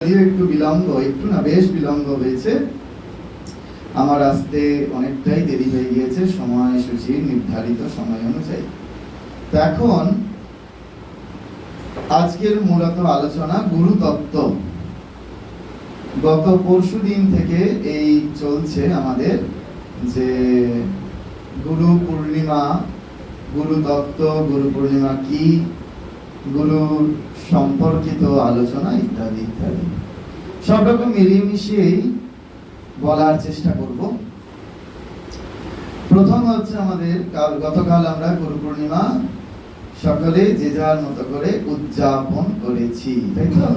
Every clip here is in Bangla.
একটু বিলম্ব, একটু না বেশ বিলম্ব হয়েছে। আমার আসতে অনেকটাই দেরি হয়ে গিয়েছে সময়সূচি নির্ধারিত সময় অনুযায়ী। তো এখন আজকের মূলত আলোচনা গুরুতত্ত্ব। গত পরশুদিন থেকে এই চলছে আমাদের যে গুরু পূর্ণিমা, গুরুতত্ত্ব, গুরু পূর্ণিমা কি, গুরুর সম্পর্কিত আলোচনা ইত্যাদি ইত্যাদি সব রকম মিলিয়ে মিশিয়েই বলার চেষ্টা করব। প্রথম হচ্ছে আমাদের গতকাল আমরা গুরু পূর্ণিমা সকলে যে যার মতো করে উদযাপন করেছি, তাই তো?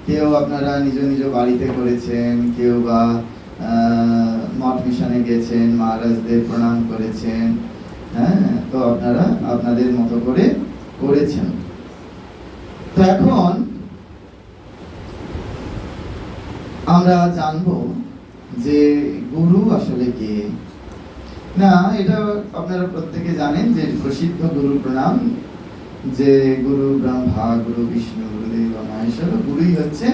কেউ আপনারা নিজ নিজ বাড়িতে করেছেন, কেউ বা মঠ মিশনে গেছেন, মহারাজদের প্রণাম করেছেন। হ্যাঁ, তো আপনারা আপনাদের মতো করে করেছেন। তো এখন আমরা জানবো যে গুরু আসলে কে। না, এটা আপনারা প্রত্যেকে জানেন যে প্রসিদ্ধ গুরু প্রণাম, যে গুরু ব্রহ্মা, গুরু বিষ্ণু, গুরুদেব মহেশ্বর। গুরুই হচ্ছে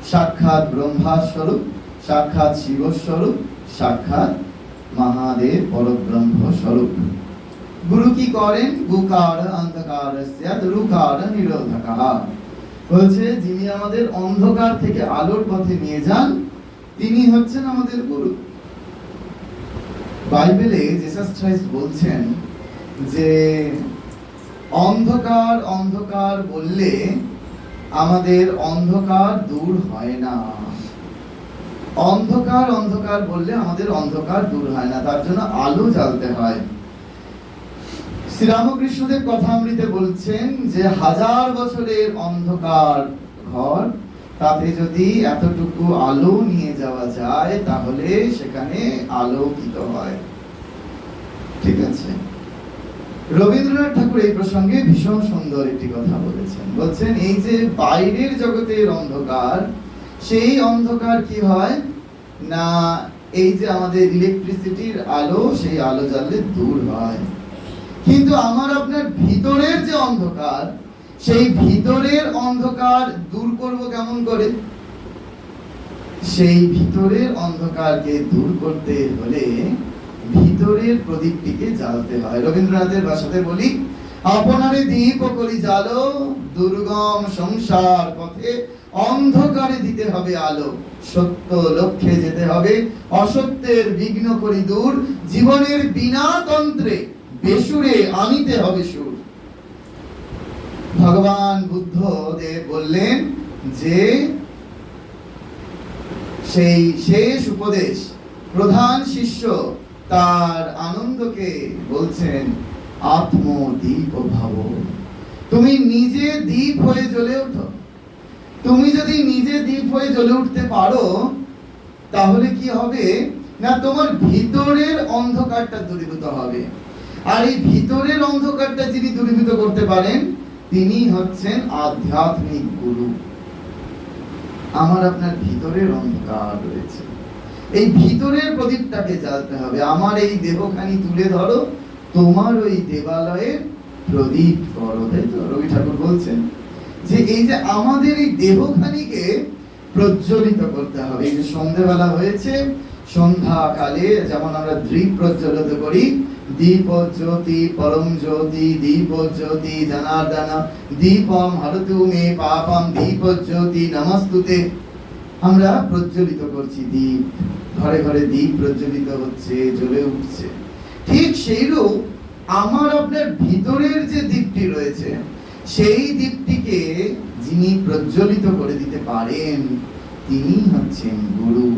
সাক্ষাৎ ব্রহ্মা স্বরূপ, সাক্ষাৎ শিব স্বরূপ, সাক্ষাৎ মহাদেব পরব্রহ্ম স্বরূপ। গুরু কি করেন? গুকার অন্ধকারস্য দুরুকার নিরোধকঃ। বলছে যিনি আমাদের অন্ধকার থেকে আলোর পথে নিয়ে যান, তিনি হচ্ছেন আমাদের গুরু। বাইবেলে জিসাস খ্রিস্ট বলছেন যে অন্ধকার অন্ধকার বললে আমাদের অন্ধকার দূর হয় না। অন্ধকার অন্ধকার বললে আমাদের অন্ধকার দূর হয় না, তার জন্য আলো জ্বালতে হয়। শ্রীরামকৃষ্ণদেব কথামৃতে বলছেন যে 1000 বছরের অন্ধকার ঘর, তাতে যদি এতটুকু আলো নিয়ে যাওয়া যায় তাহলে সেখানে আলোকিত হয়। ঠিক আছে? রবীন্দ্রনাথ ঠাকুর এই প্রসঙ্গে ভীষণ সুন্দর একটি কথা বলেছেন। বলছেন এই যে বাইরের জগতের অন্ধকার, সেই অন্ধকার কি হয় না, এই যে আমাদের ইলেকট্রিসিটির আলো, সেই আলো জ্বাললে দূর হয়। কিন্তু আমার আপনার ভিতরের যে অন্ধকার, সেই ভিতরের অন্ধকার দূর করব কেমন করে? সেই ভিতরের অন্ধকারকে দূর করতে হলে ভিতরের প্রদীপটিকে জ্বালতে হয়। রবীন্দ্রনাথের ভাষাতে বলি, আপনারে দীপ করি জ্বালো, দুর্গম সংসার পথে অন্ধকারে দিতে হবে আলো। সত্য লক্ষ্যে যেতে হবে, অসত্যের বিঘ্ন করি দূর, জীবনের বিনা তন্ত্রে বেসুরে আনিতে হবে সুর। ভগবান বুদ্ধ দেব বললেন যে সেই শেষ উপদেশ, প্রধান শিষ্য তার আনন্দকে বলছেন আত্মদীপ ভাব। তুমি নিজে দ্বীপ হয়ে জ্বলে ওঠো। তুমি যদি নিজে দ্বীপ হয়ে জ্বলে উঠতে পারো, তাহলে কি হবে না, তোমার ভিতরের অন্ধকারটা দূরীভূত হবে। আর এই ভিতরের অন্ধকারটা যিনি দূরীভূত করতে পারেন, তিনি হচ্ছেন আধ্যাত্মিক গুরু। আমার আপনার ভিতরের অন্ধকার রয়েছে, এই ভিতরের প্রদীপটাকে জ্বালতে হবে। আমার এই দেহখানি তুলে ধরো, তোমার ওই দেবালয়ের প্রদীপ করো। তাই তো রবি ঠাকুর বলছেন যে এই যে আমাদের এই দেহখানিকে প্রজ্বলিত করতে হবে। এই যে সন্ধ্যেবেলা হয়েছে, সন্ধ্যাকালে যেমন আমরা দীপ প্রজ্বলিত করি, দীপ জ্যোতি পরম জ্যোতি, দীপ জ্যোতি জনার্দন, দীপম হরতু মে পাপম, দীপ জ্যোতি নমস্তুতে। আমরা প্রজ্বলিত করছি দীপ, ঘরে ঘরে দীপ প্রজ্বলিত হচ্ছে, জ্বলে উঠছে। ঠিক সেইরূপ আমার আপনার ভিতরের যে দীপটি রয়েছে, সেই দীপটিকে যিনি প্রজ্বলিত করে দিতে পারেন, তিনি হচ্ছেন গুরু।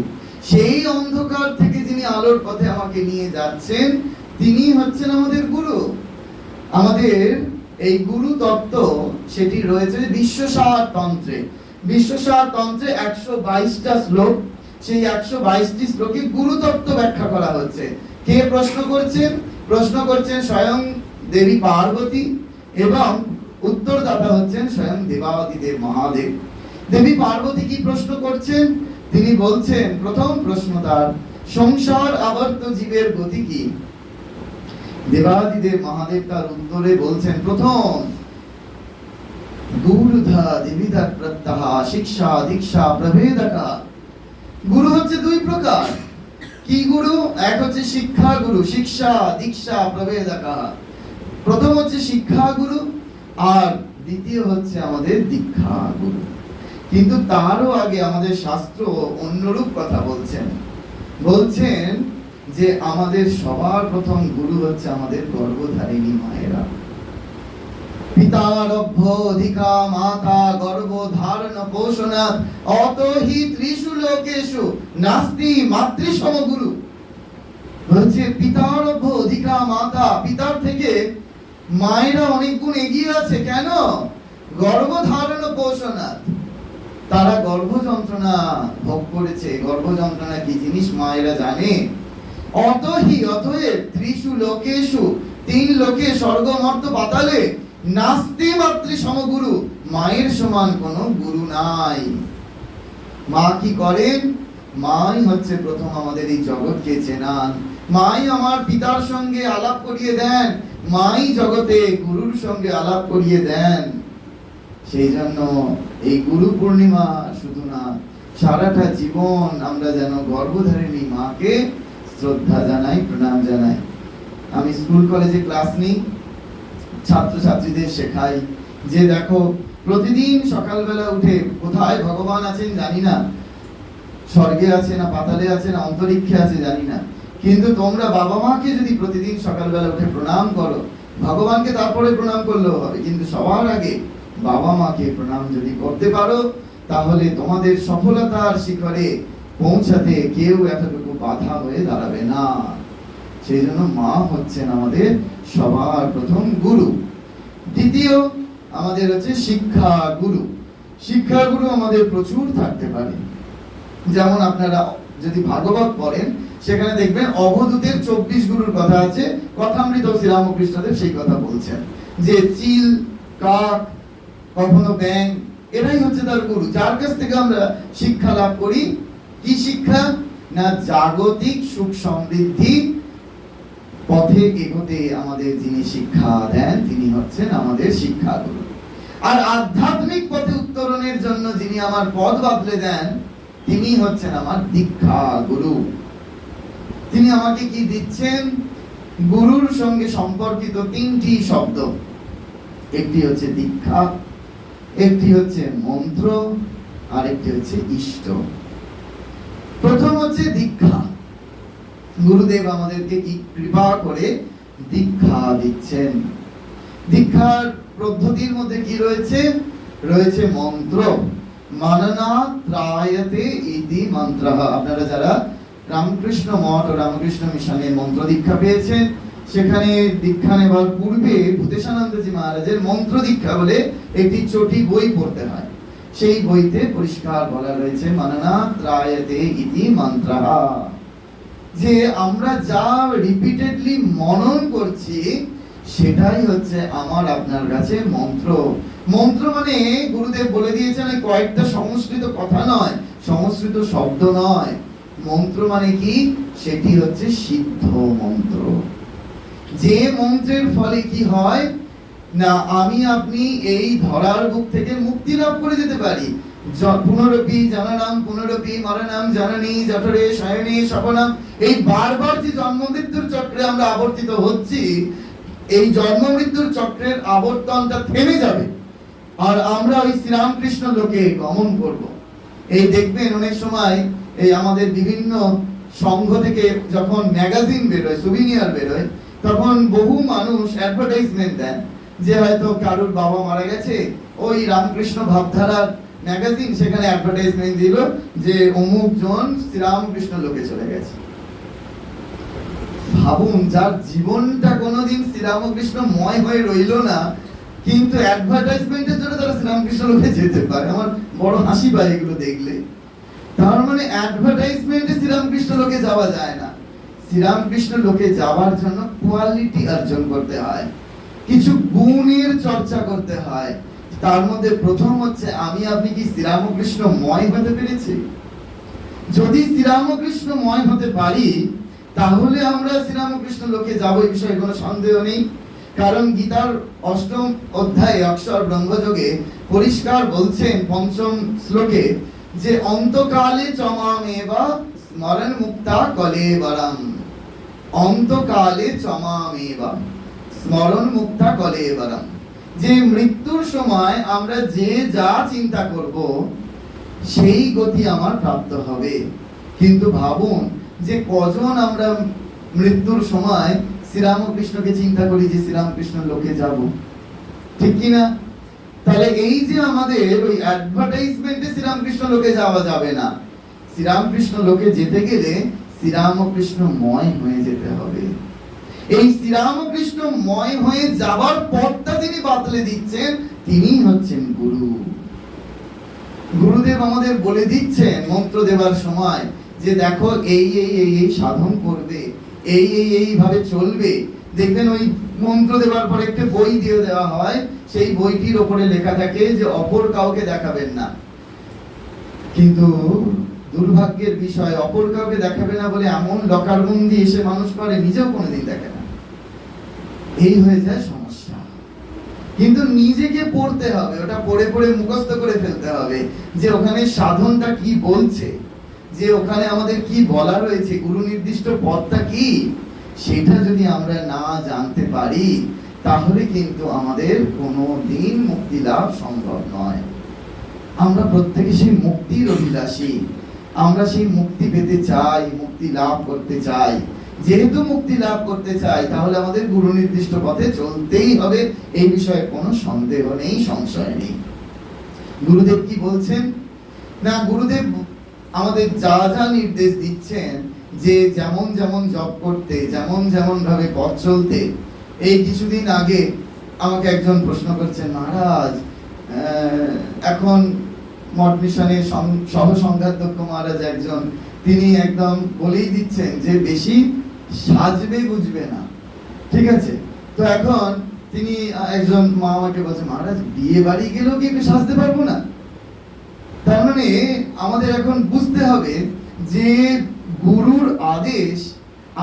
সেই অন্ধকার থেকে যিনি আলোর পথে আমাকে নিয়ে যাচ্ছেন, তিনি হচ্ছেন আমাদের গুরু। আমাদের এই গুরু তত্ত্ব সেটি রয়েছে বিশ্বসার তন্ত্রে। বিশ্বসার তন্ত্রে 122টা শ্লোক, সেই 122টি শ্লোকে গুরু তত্ত্ব ব্যাখ্যা করা হচ্ছে। কে প্রশ্ন করছেন? প্রশ্ন করছেন স্বয়ং দেবী পার্বতী, এবং উত্তরদাতা হচ্ছেন স্বয়ং দেবাদিদেব মহাদেব। দেবী পার্বতী কি প্রশ্ন করছেন? তিনি বলছেন, প্রথম প্রশ্ন তার, সংসার আবর্ত জীবের গতি কি? দেবাদিদেব মহাদেব তার উত্তরে বলছেন, প্রথম গুরুধা দিবিধা প্রত্যহ শিক্ষা দীক্ষা প্রভেদকা। গুরু হচ্ছে দুই প্রকার। কি গুরু? এক হচ্ছে শিক্ষা গুরু, শিক্ষা দীক্ষা প্রভেদকা। প্রথম হচ্ছে শিক্ষা গুরু, আর দ্বিতীয় হচ্ছে আমাদের দীক্ষা গুরু। কিন্তু তারও আগে আমাদের শাস্ত্র অন্যরূপ কথা বলছেন। বলছেন যে আমাদের সবার প্রথম গুরু হচ্ছে আমাদের গর্ভধারিণী মায়েরা। পিতারভ্য অধিকা মাতা গর্ভধারণ পোষণাৎ অতহি ত্রিষু লোকেষু নাস্তি মাতৃসম গুরু। বলছে পিতারভ্য অধিকা মাতা, পিতার থেকে মায়েরা অনেক গুণ এগিয়ে আছে। কেন? গর্ভধারণ পোষণাৎ, তারা গর্ভ যন্ত্রণা ভোগ করেছে। গর্ভ যন্ত্রণা কি জিনিস মায়েরা জানে। অতহি অতএব ত্রিষু লোকেষু, তিন লোকে স্বর্গ মর্ত পাতালে নাস্তি মাতৃ সমগুরু, মায়ের সমান কোনো গুরু নাই। মা কি করেন? মাই হচ্ছে প্রথম আমাদের এই জগৎকে চেনান। মাই আমার পিতার সঙ্গে আলাপ করিয়ে দেন, মাই জগতে গুরুর সঙ্গে আলাপ করিয়ে দেন। সেই জন্য এই গুরু পূর্ণিমা শুধু না, সারাটা জীবন আমরা যেন গর্ভধারিণী মাকে শ্রদ্ধা জানাই, প্রণাম জানাই। আমি স্কুল কলেজে ক্লাস নিই, ছাত্রছাত্রীদের শেখাই যে দেখো প্রতিদিন সকালবেলা উঠে, কোথায় ভগবান আছেন জানি না, স্বর্গে আছে না পাতালে আছে না অন্তরিক্ষে আছে জানি না, কিন্তু তোমরা বাবা মাকে যদি প্রতিদিন সকালবেলা উঠে প্রণাম করো, ভগবানকে তারপরে প্রণাম করলেও হবে, কিন্তু সবার আগে বাবা মাকে প্রণাম যদি করতে পারো, তাহলে তোমাদের সফলতার শিখরে পৌঁছাতে কেউ এতটুকু বাধা হয়ে দাঁড়াবে না। সেই জন্য মা হচ্ছেন আমাদের সবার প্রথম গুরু। দ্বিতীয় আমাদের হচ্ছে শিক্ষা গুরু। শিক্ষা গুরু আমাদের প্রচুর থাকতে পারে। যেমন আপনারা যদি ভাগবত পড়েন, সেখানে দেখবেন অবধূতের 24 গুরুর কথা আছে। কথামৃত শ্রীরামকৃষ্ণদেব সেই কথা বলছেন যে চিল, কাক, কখনো ব্যাং, এরাই হচ্ছে তার গুরু, যার কাছ থেকে আমরা শিক্ষা লাভ করি। কি শিক্ষা? না জাগতিক সুখ সমৃদ্ধি পথে এগোতে আমাদের যিনি শিক্ষা দেন, তিনি হচ্ছেন আমাদের শিক্ষা গুরু। আর আধ্যাত্মিক পথে উত্তরণের জন্য যিনি আমার পথ বদলে দেন, তিনি হচ্ছেন আমার দীক্ষা গুরু। তিনি আমাকে কি দিচ্ছেন? গুরুর সঙ্গে সম্পর্কিত 3টি শব্দ। একটি হচ্ছে দীক্ষা, একটি হচ্ছে মন্ত্র, আর একটি হচ্ছে ইষ্ট। প্রথম হচ্ছে দীক্ষা। গুরুদেব আমাদেরকে কি কৃপা করে দীক্ষা দিচ্ছেন। দীক্ষার পদ্ধতির মধ্যে কি রয়েছে? রয়েছে মন্ত্র। মাননা ত্রায়তে ইতি মন্ত্রঃ। আপনারা যারা রামকৃষ্ণ মঠ ও রামকৃষ্ণ মিশনে মন্ত্র দীক্ষা পেয়েছেন, সেখানে দীক্ষা নেবার পূর্বে ভূতেশানন্দজি মহারাজের মন্ত্র দীক্ষা বলে একটি চটি বই পড়তে হয়। সেই বইতে পরিষ্কার বলা রয়েছে মাননা ত্রায়তে ইতি মন্ত্রঃ, যে আমরা যা রিপিটেডলি মনন করছি সেটাই হচ্ছে আমার আপনার কাছে মন্ত্র। মন্ত্র মানে গুরুদেব বলে দিয়েছেন কয়েকটা সংস্কৃত কথা নয়, সংস্কৃত শব্দ নয়। মন্ত্র মানে কি? সেটি হচ্ছে সিদ্ধ মন্ত্র। যে মন্ত্রের ফলে কি হয় না, আমি আপনি এই ধরার বুক থেকে মুক্তি লাভ করে যেতে পারি। পুনরপি জানানাম পুনরপি মরণাম জাননী জঠরে শয়নে স্বপনাম। এই বারবার যে জন্ম মৃত্যুর চক্রে আমরা আবর্তিত হচ্ছি, এই জন্ম মৃত্যুর চক্রের আবর্তনটা থেমে যাবে, আর আমরা ওই শ্রীরামকৃষ্ণ লোকে গমন করব। এই দেখবেন অনেক সময় এই আমাদের বিভিন্ন সংঘ থেকে যখন ম্যাগাজিন বেরোয়, সুভিনিয়ার বেরোয়, তখন বহু মানুষ অ্যাডভার্টাইজমেন্ট দেন যে হয়তো কারোর বাবা মারা গেছে, ওই রামকৃষ্ণ ভাবধারার ম্যাগাজিন, সেখানে অ্যাডভার্টাইজমেন্ট দিল যে অমুক জন শ্রীরামকৃষ্ণ লোকে চলে গেছে। ভাবুন, যার জীবনটা কোনোদিন শ্রীরামকৃষ্ণময় হয়ে রইল না, কিন্তু অ্যাডভার্টাইজমেন্টের জন্য তারা শ্রীরামকৃষ্ণ লোকে যেতে পারে। আমার বড় হাসি পায় এগুলো দেখলে। তার মানে অ্যাডভার্টাইজমেন্টে শ্রীরামকৃষ্ণ লোকে যাওয়া যায় না। শ্রীরামকৃষ্ণ লোকে যাওয়ার জন্য কোয়ালিটি অর্জন করতে হয়, কিছু গুণের চর্চা করতে হয়। তার মধ্যে প্রথম হচ্ছে আমি আপনি কি শ্রীরামকৃষ্ণময় হতে পেরেছি? যদি শ্রীরামকৃষ্ণময় হতে পারি, তাহলে আমরা শ্রীরামকৃষ্ণ লোকে যাব, এই বিষয়ে কোনো সন্দেহ নেই। কারণ গীতার 8ম অধ্যায়ে অক্ষর ব্রহ্মযোগে পরিষ্কার বলছেন পঞ্চম শ্লোকে যে অন্তকালে চমামেবা স্মরণ মুক্তা কলেবরম। অন্তকালে চমামেবা স্মরণ মুক্তা কলেবরম, যে মৃত্যুর সময় আমরা যে যা চিন্তা করব সেই গতি আমার প্রাপ্ত হবে। কিন্তু ভাবুন যে কজন আমরা মৃত্যুর সময় শ্রীরামকৃষ্ণকে চিন্তা করি যে শ্রীরামকৃষ্ণ লোকে যাব, ঠিক কি না? তাহলে এই যে আমাদের ওই অ্যাডভার্টাইজমেন্টে শ্রীরামকৃষ্ণ লোকে যাওয়া যাবে না। শ্রীরামকৃষ্ণ লোকে যেতে গেলে শ্রীরামকৃষ্ণময় হয়ে যেতে হবে। এই শ্রীরামকৃষ্ণময় হয়ে যাবার পথটা যিনি বাতলে দিচ্ছেন তিনি হচ্ছেন গুরু। গুরুদেব আমাদের বলে দিচ্ছেন মন্ত্র দেবার সময় যে দেখো এই এই এই এই সাধন করবে, এই এই এই ভাবে চলবে। দেখবেন ওই মন্ত্র দেওয়ার পর একটা বই দিয়ে দেওয়া হয়, সেই বইটির ওপরে লেখা থাকে যে অপর কাউকে দেখাবেন না। কিন্তু দুর্ভাগ্যের বিষয়, অপর কাউকে দেখাবে না বলে এমন লকারবন্দি এসে মানুষ করে নিজেও কোনোদিন দেখে না। এই হয়ে যায় সমস্যা। কিন্তু নিজেকে পড়তে হবে, ওটা পড়ে পড়ে মুখস্থ করে ফেলতে হবে যে ওখানে সাধনটা কি বলছে, যে ওখানে আমাদের কি বলা রয়েছে, গুরু নির্দিষ্ট পথটা কি, সেটা যদি আমরা না জানতে পারি তাহলে কিন্তু আমাদের কোনোদিন মুক্তি লাভ সম্ভব নয়। আমরা প্রত্যেকে সেই মুক্তির অভিলাষী, আমরা সেই মুক্তি পেতে চাই, মুক্তি লাভ করতে চাই। যেহেতু মুক্তি লাভ করতে চাই তাহলে আমাদের গুরু নির্দিষ্ট পথে চলতেই হবে, এই বিষয়ে কোনো সন্দেহ নেই, সংশয় নেই। গুরুদেব কি বলছেন না, গুরুদেব আমাদের যা যা নির্দেশ দিচ্ছেন যে যেমন যেমন জপ করতে, যেমন যেমন ভাবে পথ চলতে। এই কিছুদিন আগে আমাকে একজন প্রশ্ন করছেন, মহারাজ এখন মঠ মিশনের সহ সংঘাধ্যক্ষ মহারাজ একজন, তিনি একদম বলেই দিচ্ছেন যে বেশি সাজবে বুঝবে না, ঠিক আছে? তো এখন তিনি একজন মা আমাকে বলছে, মহারাজ বিয়ে বাড়ি গেলেও কি একটু সাজতে পারবো না? তার মানে আমাদের এখন বুঝতে হবে যে গুরুর আদেশ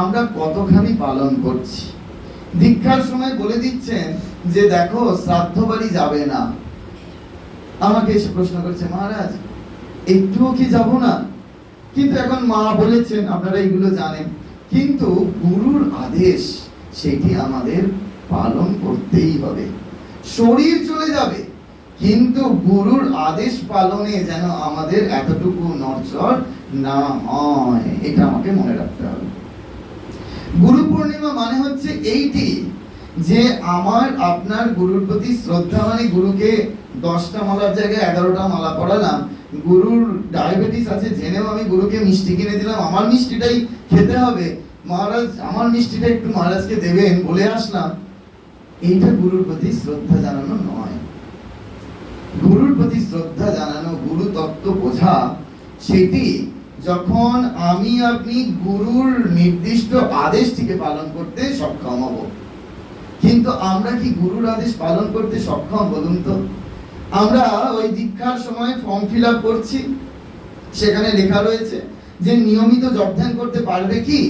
আমরা কতখানি পালন করছি। দীক্ষার সময় বলে দিচ্ছেন যে দেখো শ্রাদ্ধ বাড়ি যাবে না। আমাকে এসে প্রশ্ন করছে, মহারাজ একটুও কি যাব না? কিন্তু এখন মা বলেছেন, আপনারা এগুলো জানেন, কিন্তু গুরুর আদেশ সেটি আমাদের পালন করতেই হবে। শরীর চলে যাবে কিন্তু গুরুর আদেশ পালনে যেন আমাদের এতটুকু নড়চড় না হয়, এটা আমাকে মনে রাখতে হবে। গুরু পূর্ণিমা মানে হচ্ছে এইটি যে আমার আপনার গুরুর প্রতি শ্রদ্ধা, মানে গুরুকে 10টা মালার জায়গায় 11টা মালা পড়ালাম। গুরুর ডায়াবেটিস আছে জেনেও আমি গুরুকে মিষ্টি কিনে দিলাম, আমার মিষ্টিটাই খেতে হবে, মহারাজ আমার মিষ্টিটা একটু মহারাজকে দেবেন বলে আসলাম। এইটা গুরুর প্রতি শ্রদ্ধা জানানো নয়। গুরুর প্রতি শ্রদ্ধা জানানো, গুরু তত্ত্ব বোঝা, সেটি যখন আমি আপনি গুরুর নির্দিষ্ট আদেশটিকে পালন করতে সক্ষম হব। কিন্তু আমরা কি গুরুর আদেশ পালন করতে সক্ষম বলুন তো? আমরা ওই দীক্ষার সময় ফর্ম ফিল আপ করছি, সেখানে লেখা রয়েছে যে নিয়মিত জপ ধ্যান করতে পারবে কি?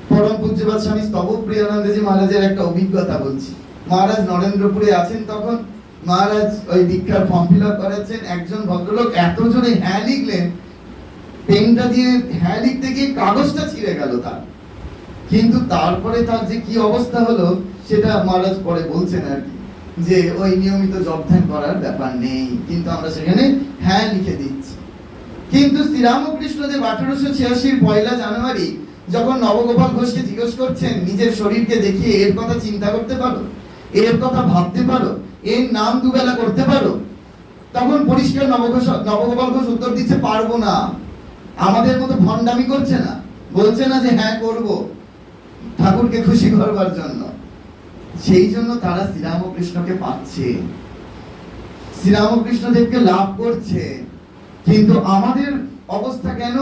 পরম পূজ্যপাদ স্বামী স্তবপ্রিয়ানন্দজি মহারাজের একটা অভিজ্ঞতা বলছি। মহারাজ নরেন্দ্রপুরে আছেন তখন, মহারাজ ওই দীক্ষার ফর্ম ফিল আপ করাচ্ছেন। একজন ভদ্রলোক এত জোরে হ্যাঁ লিখলেন, পেনটা দিয়ে হ্যাঁ লিখতে গিয়ে কাগজটা ছিঁড়ে গেল তার। কিন্তু তারপরে তার যে কি অবস্থা হলো সেটা মহারাজ পরে বলছেন আর কি, যে ওই নিয়মিত জপ ধ্যান করার ব্যাপার নেই, কিন্তু আমরা সেখানে হ্যাঁ লিখে দিচ্ছি। কিন্তু শ্রীরামকৃষ্ণদেব 1886 পয়লা জানুয়ারি যখন নবগোপাল ঘোষকে জিজ্ঞেস করছেন, নিজের শরীরকে দেখিয়ে এর কথা চিন্তা করতে পারো, এর কথা ভাবতে পারো, এর নাম দুবেলা করতে পারো, তখন পরিষ্কার নবগোপাল ঘোষ উত্তর দিচ্ছে, পারবো না। আমাদের মতো ভণ্ডামি করছে না, বলছে না যে হ্যাঁ করব ঠাকুরকে খুশি করবার জন্য। সেই জন্য তারা শ্রীরামকৃষ্ণকে পাচ্ছে, শ্রীরামকৃষ্ণদেবকে লাভ করছে। কিন্তু আমাদের অবস্থা কেন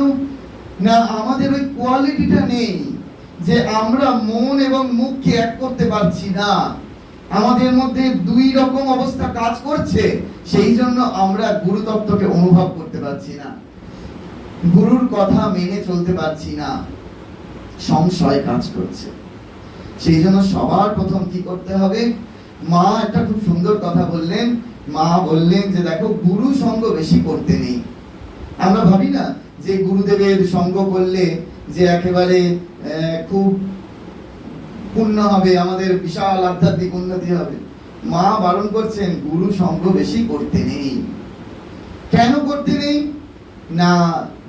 না, আমাদের ওই কোয়ালিটিটা নেই যে আমরা মন এবং মুখকে এক করতে পারছি না। আমাদের মধ্যে দুই রকম অবস্থা কাজ করছে, সেই জন্য আমরা গুরু তত্ত্বকে অনুভব করতে পারছি না, গুরুর কথা মেনে চলতে পারছি না, সংশয় কাজ করছে। সেই জন্য সবার প্রথম কি করতে হবে? মা একটা খুব সুন্দর কথা বললেন মা বললেন যে দেখো, গুরু সঙ্গ বেশি করতে নেই। আমরা ভাবি না যে গুরুদেবের সঙ্গ করলে যে একেবারে খুব পুণ্য হবে, আমাদের বিশাল আধ্যাত্মিক উন্নতি হবে। মা বারণ করছেন গুরু সঙ্গ বেশি করতে নেই। কেন করতে নেই না?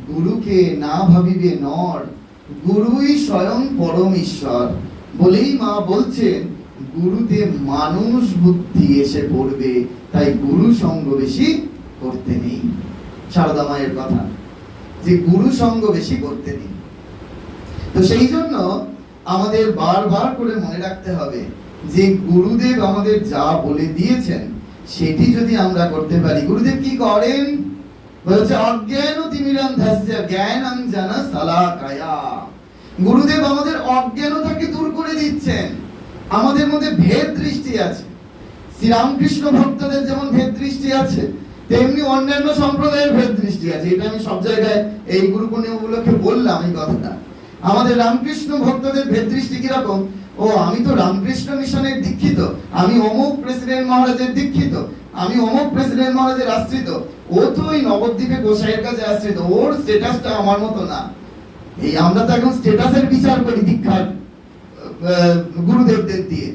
গুরুকে না ভাবিবে নর, গুরুই স্বয়ং পরম ঈশ্বর। বলেই মা বলছেন গুরুতে মানুষ বুদ্ধি এসে পড়বে, তাই গুরু সঙ্গ বেশি করতে নেই। সারদা মায়ের কথা যে গুরু সঙ্গ বেশি করতে নেই। তো সেই জন্য আমাদের বারবার করে মনে রাখতে হবে যে গুরুদেব আমাদের যা বলে দিয়েছেন সেটি যদি আমরা করতে পারি। গুরুদেব কি করেন বলছে, অজ্ঞান তিমিরান্ধস্য জ্ঞানাঞ্জনা শলাকায়া। গুরুদেব আমাদের অজ্ঞানতাকে দূর করে দিচ্ছেন। আমাদের মধ্যে ভেদ দৃষ্টি আছে, শ্রীরামকৃষ্ণ ভক্তদের যেমন ভেদ দৃষ্টি আছে, তেমনি অন্যান্য সম্প্রদায়ের ভেদ দৃষ্টি আছে। এটা আমি সব জায়গায় এই গুরু পূর্ণিমা উপলক্ষে বললাম এই কথাটা। আমাদের রামকৃষ্ণ ভক্তদের ভেদ দৃষ্টি কিরকম? ও আমি তো রামকৃষ্ণ মিশনের দীক্ষিত, আমি অমুক প্রেসিডেন্ট মহারাজের দীক্ষিত, আমি অমুক প্রেসিডেন্ট মহারাজের আশ্রিত, ও তো ওই নবদ্বীপে গোসাইয়ের কাছে আশ্রিত, ওর স্ট্যাটাসটা আমার মতো না। এই আমরা তো এখন স্ট্যাটাসের বিচার করি দীক্ষার গুরুদেবদের দিয়ে।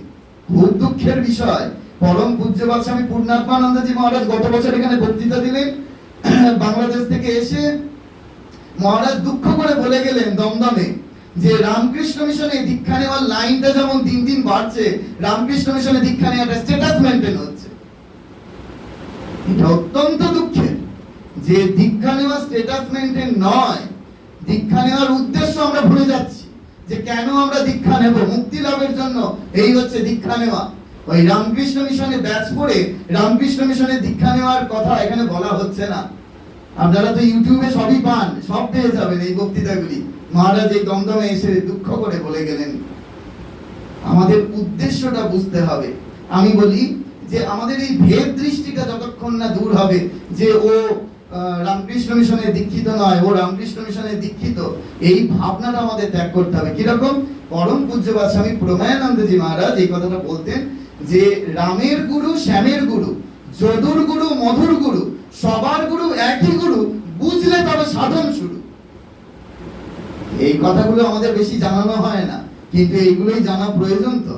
খুব দুঃখের বিষয়, পরম পূজ্যপাদ স্বামী পূর্ণাত্মানন্দজি মহারাজ গত বছর এখানে বক্তৃতা দিলেন। বাংলাদেশ থেকে এসে মহারাজ দুঃখ করে বলে গেলেন দমদমে যে রামকৃষ্ণ মিশনে দীক্ষা নেওয়ার লাইনটা যেমন দিন দিন বাড়ছে, রামকৃষ্ণ মিশনে দীক্ষা নেওয়াটা স্ট্যাটাস মেইনটেইন হচ্ছে। এটা অত্যন্ত দুঃখের যে দীক্ষা নেওয়া স্ট্যাটাস মেইনটেইন নয়। দীক্ষা নেওয়ার উদ্দেশ্য আমরা ভুলে যাচ্ছি যে কেন আমরা দীক্ষা নেব, মুক্তি লাভের জন্য। এই হচ্ছে দীক্ষা নেওয়া। ওই রামকৃষ্ণ মিশনে ব্যাচ পড়ে রামকৃষ্ণ মিশনে দীক্ষা নেওয়ার কথা এখানে বলা হচ্ছে না। আপনারা তো ইউটিউবে সবই পান, সব পেয়ে যাবেন এই বক্তৃতাগুলি। মহারাজ এই দমদমে এসে দুঃখ করে বলে গেলেন। আমাদের উদ্দেশ্যটা বুঝতে হবে। আমি বলি যে আমাদের এই ভেদ দৃষ্টিটা যতক্ষণ না দূর হবে যে ও রামকৃষ্ণ মিশনের দীক্ষিত নয়, ও রামকৃষ্ণ মিশনের দীক্ষিত, এই ভাবনাটা আমাদের ত্যাগ করতে হবে। কিরকম? পরম পূজ্যপাদ স্বামী প্রমেয়ানন্দজি মহারাজ এই কথাটা বলতেন যে রামের গুরু শ্যামের গুরু, যদুর গুরু মধুর গুরু, সবার গুরু একই গুরু, বুঝলে তবে সাধন শুরু। এই কথাগুলো আমাদের বেশি জানানো হয় না, কিন্তু এইগুলোই জানা প্রয়োজন। তো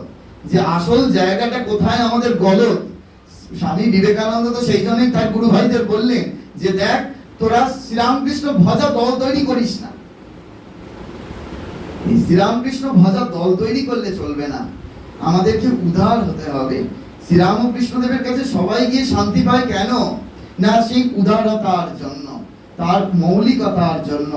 যে আসল জায়গাটা কোথায় আমাদের গলত, স্বামী বিবেকানন্দ তো সেই জন্যই তার গুরু ভাইদের বললেন যে দেখ, তোরা শ্রীরামকৃষ্ণ ভজা দল তৈরি করিস না। এই শ্রীরামকৃষ্ণ ভজা দল তৈরি করলে চলবে না, আমাদেরকে উদার হতে হবে। শ্রীরামকৃষ্ণদেবের কাছে সবাই গিয়ে শান্তি পায় কেন না? সেই উদারতার জন্য, তার মৌলিকতার জন্য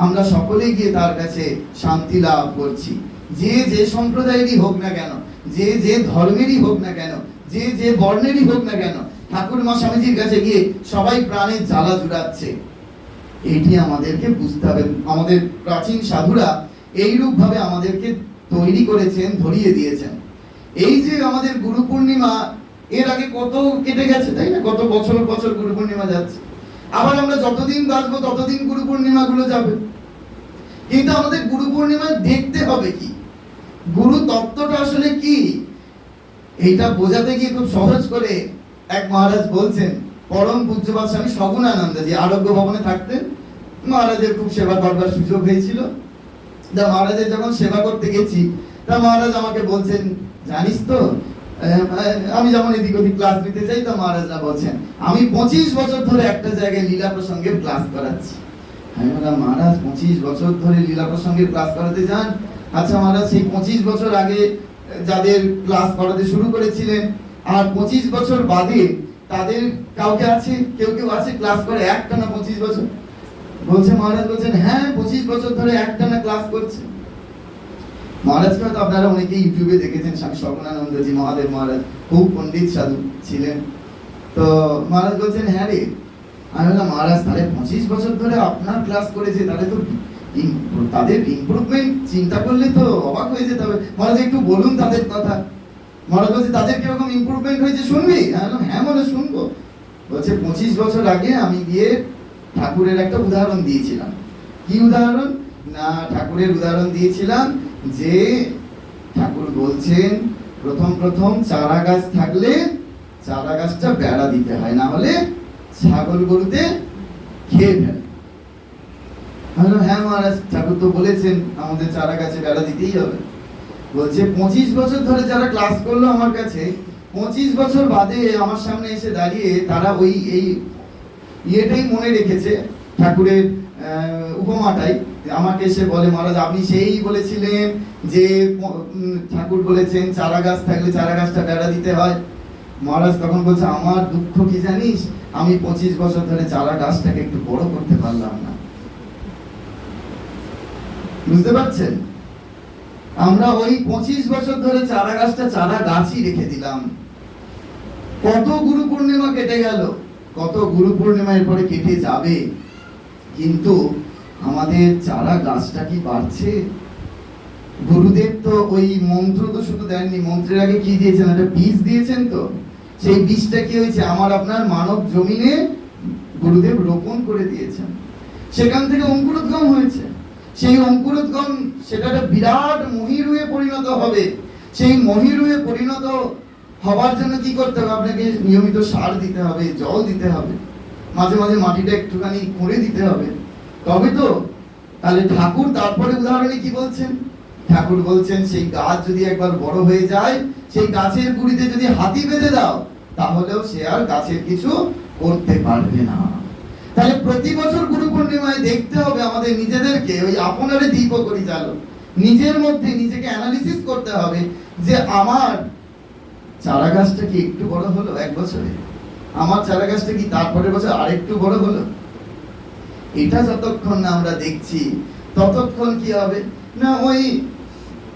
আমরা সকলে গিয়ে তার কাছে শান্তি লাভ করছি। যে যে সম্প্রদায়েরই হোক না কেন, যে যে ধর্মেরই হোক না কেন, যে যে বর্ণেরই হোক না কেন, ঠাকুর মা স্বামীজির কাছে গিয়ে সবাই প্রাণের জ্বালা জুড়াচ্ছে। এটি আমাদেরকে বুঝতে হবে। আমাদের প্রাচীন সাধুরা এইরূপ ভাবে আমাদেরকে তৈরি করেছেন, ধরিয়ে দিয়েছেন। এই যে আমাদের গুরু পূর্ণিমা, এর আগে কত কেটে গেছে তাই না? কত বছর বছর গুরু পূর্ণিমা যাচ্ছে, আবার আমরা যতদিন বাঁচবো ততদিন গুরু পূর্ণিমা গুলো যাবে। কিন্তু আমাদের গুরু পূর্ণিমা দেখতে হবে কি, গুরু তত্ত্বটা আসলে কি, এইটা বোঝাতে গিয়ে খুব সহজ করে এক মহারাজ বলছেন। পরম পূজ্যপাদ স্বামী সগুণানন্দজি আরোগ্য ভবনে থাকতেন। মহারাজের খুব সেবা করবার সুযোগ হয়েছিল। তা মহারাজের যখন সেবা করতে গেছি, তা মহারাজ আমাকে বলছেন, জানিস তো আমি যেমন এদিক ওদিক ক্লাস নিতে যাই, তো মহারাজরা বলছেন আমি 25 বছর ধরে একটা জায়গায় লীলা প্রসঙ্গের ক্লাস করাচ্ছি। আমি বললাম, মহারাজ 25 বছর ধরে লীলা প্রসঙ্গের ক্লাস করাতে যান? আচ্ছা মহারাজ, সেই 25 বছর আগে যাদের ক্লাস করাতে শুরু করেছিলেন আর 25 বছর বাদে তাদের কাউকে আছে, কেউ কেউ আছে ক্লাস করে একটানা 25 বছর? বলছে মহারাজ, বলছেন হ্যাঁ 25 বছর ধরে একটানা ক্লাস করছে। মহারাজকে হয়তো আপনারা অনেকেই ইউটিউবে দেখেছেন। স্বামী সগুণানন্দজি মহাদেব মহারাজ খুব পণ্ডিত সাধু ছিলেন। তো মহারাজ বলছেন হ্যাঁ রে। আমি বললাম, মহারাজ তাহলে 25 বছর ধরে আপনার ক্লাস করেছে, তাহলে তো তাদের ইমপ্রুভমেন্ট চিন্তা করলে তো অবাক হয়ে যেতে হবে। মহারাজ একটু বলুন তাদের কথা। মহারাজ বলছে, তাদের কিরকম ইমপ্রুভমেন্ট হয়েছে শুনবি? হ্যাঁ মনে শুনবো। বলছে 25 বছর আগে আমি গিয়ে ঠাকুরের একটা উদাহরণ দিয়েছিলাম। কি উদাহরণ না? ঠাকুরের উদাহরণ দিয়েছিলাম যে ঠাকুর বলছেন প্রথম প্রথম চারা গাছ থাকলে চারা গাছটা বেড়া দিতে হয়, না হলে ছাগল গরুতে খেয়ে ফেলে। হ্যাঁ মহারাজ, ঠাকুর তো বলেছেন আমাদের চারা গাছে বেড়া দিতেই হবে। বলছে 25 বছর ধরে যারা ক্লাস করলো আমার কাছে, 25 বছর বাদে আমার সামনে এসে দাঁড়িয়ে তারা ওই এই ইয়েটাই মনে রেখেছে, ঠাকুরের উপমাটাই। আমাকে এসে বলে, মহারাজ আপনি সেই বলেছিলেন যে ঠাকুর বলেছেন চারা গাছ থাকলে চারা গাছটা বেড়া দিতে হয়। মহারাজ তখন বলছে, আমার দুঃখ কি জানিস, আমি 25 বছর ধরে চারা গাছটাকে একটু বড় করতে পারলাম না। বুঝতে পারছেন? আমরা ওই 25 বছর ধরে চারা গাছটা চারা গাছই রেখে দিলাম। কত গুরু পূর্ণিমা কেটে গেল, কত গুরু পূর্ণিমা এরপরে কেটে যাবে, কিন্তু আমাদের চারা গাছটা কি বাড়ছে? গুরুদেব তো ওই মন্ত্র তো শুধু দেননি, মন্ত্রের আগে কি দিয়েছেন, একটা বীজ দিয়েছেন। তো সেই বীজটা কি হয়েছে, আমার আপনার মানব জমিনে গুরুদেব রোপণ করে দিয়েছেন। সেখান থেকে অঙ্কুরোদ্গম হয়েছে। সেই অঙ্কুরোদ্গম সেটা একটা বিরাট মহিরুহে পরিণত হবে। সেই মহিরুহে পরিণত হবার জন্য কি করতে হবে, আপনাকে নিয়মিত সার দিতে হবে, জল দিতে হবে, মাঝে মাঝে মাটিটা একটুখানি খুঁড়ে দিতে হবে, তবে তো। তাহলে ঠাকুর তারপরে উদাহরণে কি বলছেন, ঠাকুর বলছেন সেই গাছ যদি একবার বড় হয়ে যায়, সেই গাছের গুড়িতে যদি হাতি বেঁধে দাও, তাহলেও সে আর গাছের কিছু করতে পারবে না। তাহলে প্রতি বছর গুরু পূর্ণিমায় দেখতে হবে আমাদের নিজেদেরকে, ওই আপনারে দীপ করি জালো, নিজের মধ্যে নিজেকে অ্যানালিসিস করতে হবে যে আমার চারা গাছটা কি একটু বড় হলো এক বছরে, আমার চারা গাছটা কি তারপরের বছর আরেকটু বড় হলো। এটা যতক্ষণ না আমরা দেখছি, ততক্ষণ কি হবে না, ওই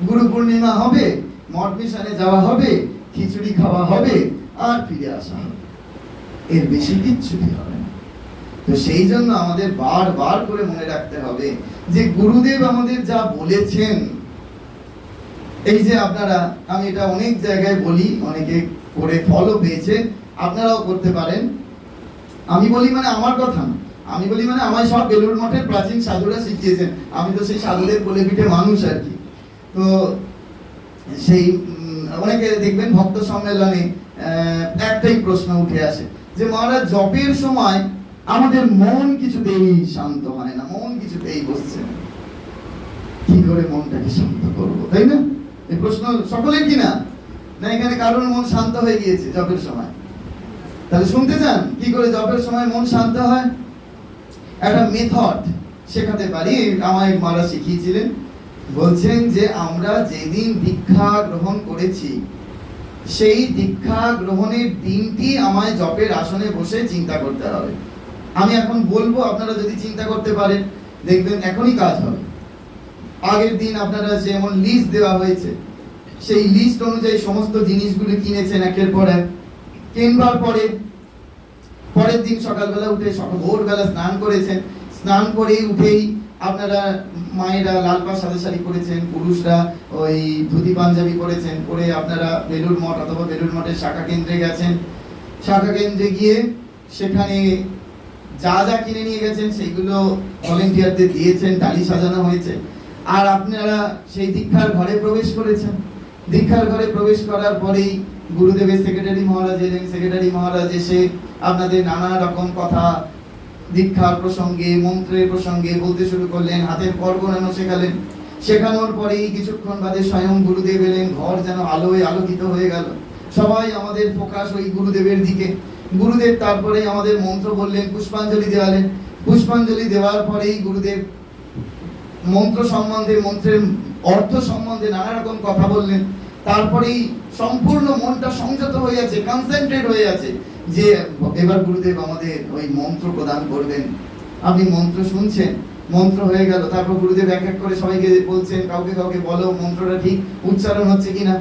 গুরু পূর্ণিমা হবে, মঠ মিশনে যাওয়া হবে, খিচুড়ি খাওয়া হবে, আর ফিরে আসা হবে, এর বেশি কিচ্ছুটি হবে না। তো সেই জন্য আমাদের বারবার করে মনে রাখতে হবে যে গুরুদেব আমাদের যা বলেছেন, এই যে আপনারা, আমি এটা অনেক জায়গায় বলি, অনেকে করে ফলও পেয়েছে, আপনারাও করতে পারেন। আমি বলি মানে আমার কথা না, আমি বলি মানে আমায় সব বেলুড় মঠের প্রাচীন সাধুরা শিখিয়েছেন, আমি তো সেই সাধুদের কোলে পিঠে মানুষ আর কি। তো সেই অনেকে দেখবেন ভক্ত সম্মেলনে একটাই প্রশ্ন উঠে আসে যে মহারাজ জপের সময় আমাদের মন কিছুতেই শান্ত হয় না, মন কিছুতেই বসছে না, কি করে মনটাকে শান্ত করবো, তাই না? এই প্রশ্ন সকলের কি না, না এখানে কারোর মন শান্ত হয়ে গিয়েছে জপের সময়? তাহলে শুনতে চান কি করে জপের সময় মন শান্ত হয়? একটা মেথড শেখাতে পারি, আমায় মারা শিখিয়েছিলেন। বলছেন যে আমরা যেদিন দীক্ষা গ্রহণ করেছি, সেই দীক্ষা গ্রহণের দিনটি আমায় জপের আসনে বসে চিন্তা করতে হবে। আমি এখন বলবো, আপনারা যদি চিন্তা করতে পারেন দেখবেন এখনই কাজ হবে। আগের দিন আপনারা যেমন লিস্ট দেওয়া হয়েছে, সেই লিস্ট অনুযায়ী সমস্ত জিনিসগুলো কিনেছেন একের পর এক, কিনবার পরে পরের দিন সকালবেলা উঠে ভোরবেলা স্নান করেছেন, স্নান করে উঠেই আপনারা মায়েরা লাল পাড় সাদা শাড়ি পরেছেন, পুরুষরা ওই ধুতি পাঞ্জাবি পরেছেন, পরে আপনারা বেলুড় মঠ অথবা বেলুড় মঠের শাখা কেন্দ্রে গেছেন। শাখা কেন্দ্রে গিয়ে সেখানে যা যা কিনে নিয়ে গেছেন সেইগুলো ভলেন্টিয়ারদের দিয়েছেন, ডালি সাজানো হয়েছে। আর আপনারা সেই দীক্ষার ঘরে প্রবেশ করেছেন। দীক্ষার ঘরে প্রবেশ করার পরেই গুরুদেবের সেক্রেটারি মহারাজ এলেন। সেক্রেটারি মহারাজ এসে আপনাদের নানা রকম কথা দীক্ষার প্রসঙ্গে, মন্ত্রের প্রসঙ্গে বলতে শুরু করলেন, হাতের পর গোনানো শেখালেন। শেখানোর পরেই কিছুক্ষণ বাদে স্বয়ং গুরুদেব এলেন, ঘর যেন আলোয় আলোকিত হয়ে গেল। সবাই আমাদের ফোকাস ওই গুরুদেবের দিকে। গুরুদেব তারপরে আমাদের মন্ত্র বললেন, পুষ্পাঞ্জলি দেওয়ালেন। পুষ্পাঞ্জলি দেওয়ার পরেই গুরুদেব মন্ত্র সম্বন্ধে, মন্ত্রের অর্থ সম্বন্ধে নানা রকম কথা বললেন। তারপরেই সম্পূর্ণ মনটা সংযত হয়ে আছে, কনসেন্ট্রেট হয়ে আছে যে এবার গুরুদেব আমাদের ওই মন্ত্র প্রদান করবেন। আপনি মন্ত্র শুনছেন, মন্ত্র হয়ে গেল, তারপর গুরুদেব এক এক করে সবাইকে বলছেন, কাউকে কাউকে বলো মন্ত্রটা ঠিক উচ্চারণ হচ্ছে কিনা।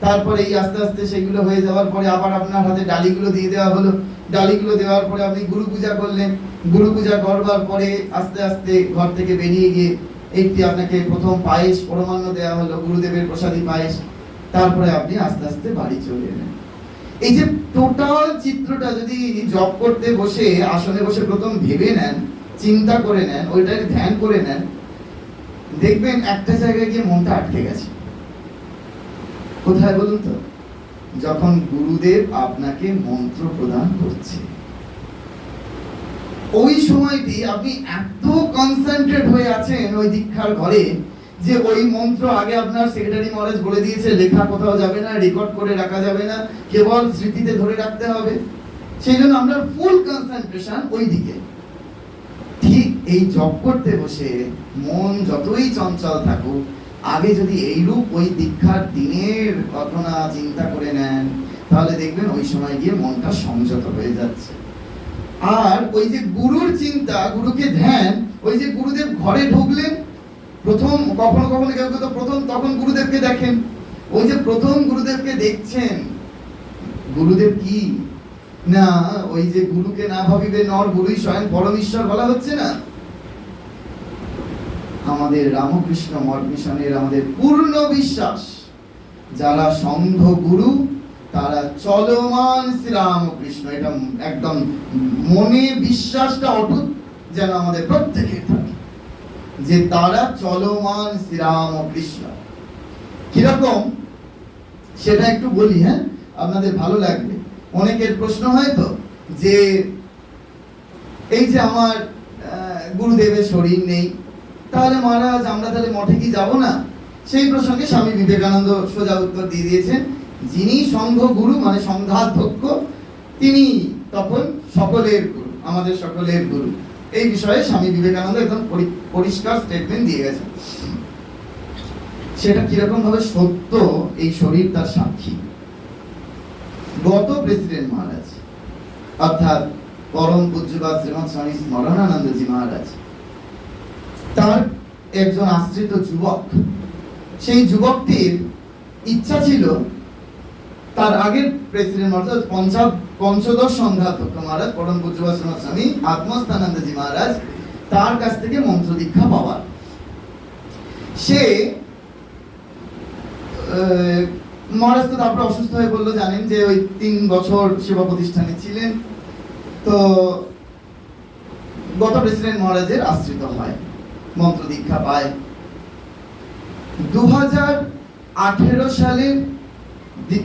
তারপরে এই আস্তে আস্তে সেগুলো হয়ে যাওয়ার পরে আবার আপনার হাতে ডালিগুলো দিয়ে দেওয়া হলো। ডালিগুলো দেওয়ার পরে আপনি গুরু পূজা করলেন। গুরু পূজা করবার পরে আস্তে আস্তে ঘর থেকে বেরিয়ে গিয়ে একটি আপনাকে প্রথম পায়েস পরমান্ন দেওয়া হলো, গুরুদেবের প্রসাদী পায়েস। তারপরে আপনি আস্তে আস্তে বাড়ি চলে এলেন। এই যে টোটাল চিত্রটা যদি জব করতে বসে আসনে বসে প্রথম ভেবে নেন, চিন্তা করে নেন, ওইটাকে ধ্যান করে নেন, দেখবেন একটা জায়গায় গিয়ে মনটা আটকে গেছে। কোথায় বলুন তো? যখন গুরুদেব আপনাকে মন্ত্র প্রদান করছে। ওই সময়টি আপনি এত কনসেন্ট্রেট হয়ে আছেন ওই দীক্ষার ঘরে যে ওই মন্ত্র আগে আপনার সেক্রেটারি মহারাজ বলে দিয়েছে, লেখা কোথাও যাবে না, রেকর্ড করে রাখা যাবে না, কেবল স্মৃতিতে ধরে রাখতে হবে। সেই জন্য আমরা ফুল কনসেন্ট্রেশন ওই দিকে। ঠিক এই জপ করতে বসে মন যতই চঞ্চল থাকুক, আগে যদি এইরূপ ওই দীক্ষার দিনের ঘটনা চিন্তা করে নেন, তাহলে দেখবেন ওই সময় গিয়ে মনটা সংযত হয়ে যাচ্ছে। আর ওই যে গুরুর চিন্তা, গুরুকে ধ্যান, ওই যে গুরুদেব ঘরে ঢুকলেন, প্রথম কখনো কখনো কেউ কেউ তো প্রথম তখন গুরুদেবকে দেখেন, ওই যে প্রথম গুরুদেবকে দেখছেন, গুরুদেব কি না, ওই যে গুরুকে না ভাবিবে নর, গুরুই স্বয়ং পরমেশ্বর বলা হচ্ছে না। আমাদের রামকৃষ্ণ মঠ মিশনের আমাদের পূর্ণ বিশ্বাস, যারা সংঘ গুরু তারা চলমান শ্রীরামকৃষ্ণ। এটা একদম মনে বিশ্বাসটা অটুট যেন আমাদের প্রত্যেকের থাকে, যে তারা চলমান শ্রীরামকৃষ্ণ। কিরকম সেটা একটু বলি, হ্যাঁ, আপনাদের ভালো লাগবে। অনেকের প্রশ্ন হয় তো যে এই যে আমার গুরুদেবের শরীর নেই, তাহলে মহারাজ আমরা তাহলে মঠে কি যাব না? সেই প্রসঙ্গে স্বামী বিবেকানন্দ সোজা উত্তর দিয়ে দিয়েছেন, যিনি সংঘ গুরু মানে সংঘাধ্যক্ষ, তিনি তখন সকলের গুরু, আমাদের সকলের গুরু। এই বিষয়ে স্বামী বিবেকানন্দ একদম পরিষ্কার স্টেটমেন্ট দিয়ে গেছেন। সেটা কিরকম ভাবে সত্য, এই শরীর তার সাক্ষী। গত প্রেসিডেন্ট মহারাজ অর্থাৎ পরম পূজ্যপাদ শ্রীমৎ স্বামী স্মরণানন্দজি মহারাজ, তার একজন আশ্রিত যুবক, সেই যুবকটির ইচ্ছা ছিল তার আগের প্রেসিডেন্ট অর্থাৎ পঞ্চদশ সংঘাধ্যক্ষ মহারাজ পরম পূজ্যপাদ শ্রীমৎ স্বামী আত্মস্থানন্দজি মহারাজ, তার কাছ থেকে মন্ত্র দীক্ষা পাওয়ার। সে মহারাজ তো তারপরে অসুস্থ হয়ে পড়লো, জানেন যে ওই 3 বছর সেবা প্রতিষ্ঠানে ছিলেন, তো গত প্রেসিডেন্ট মহারাজের আশ্রিত হয়, মন্ত্র দীক্ষা পায়। 2018 সালের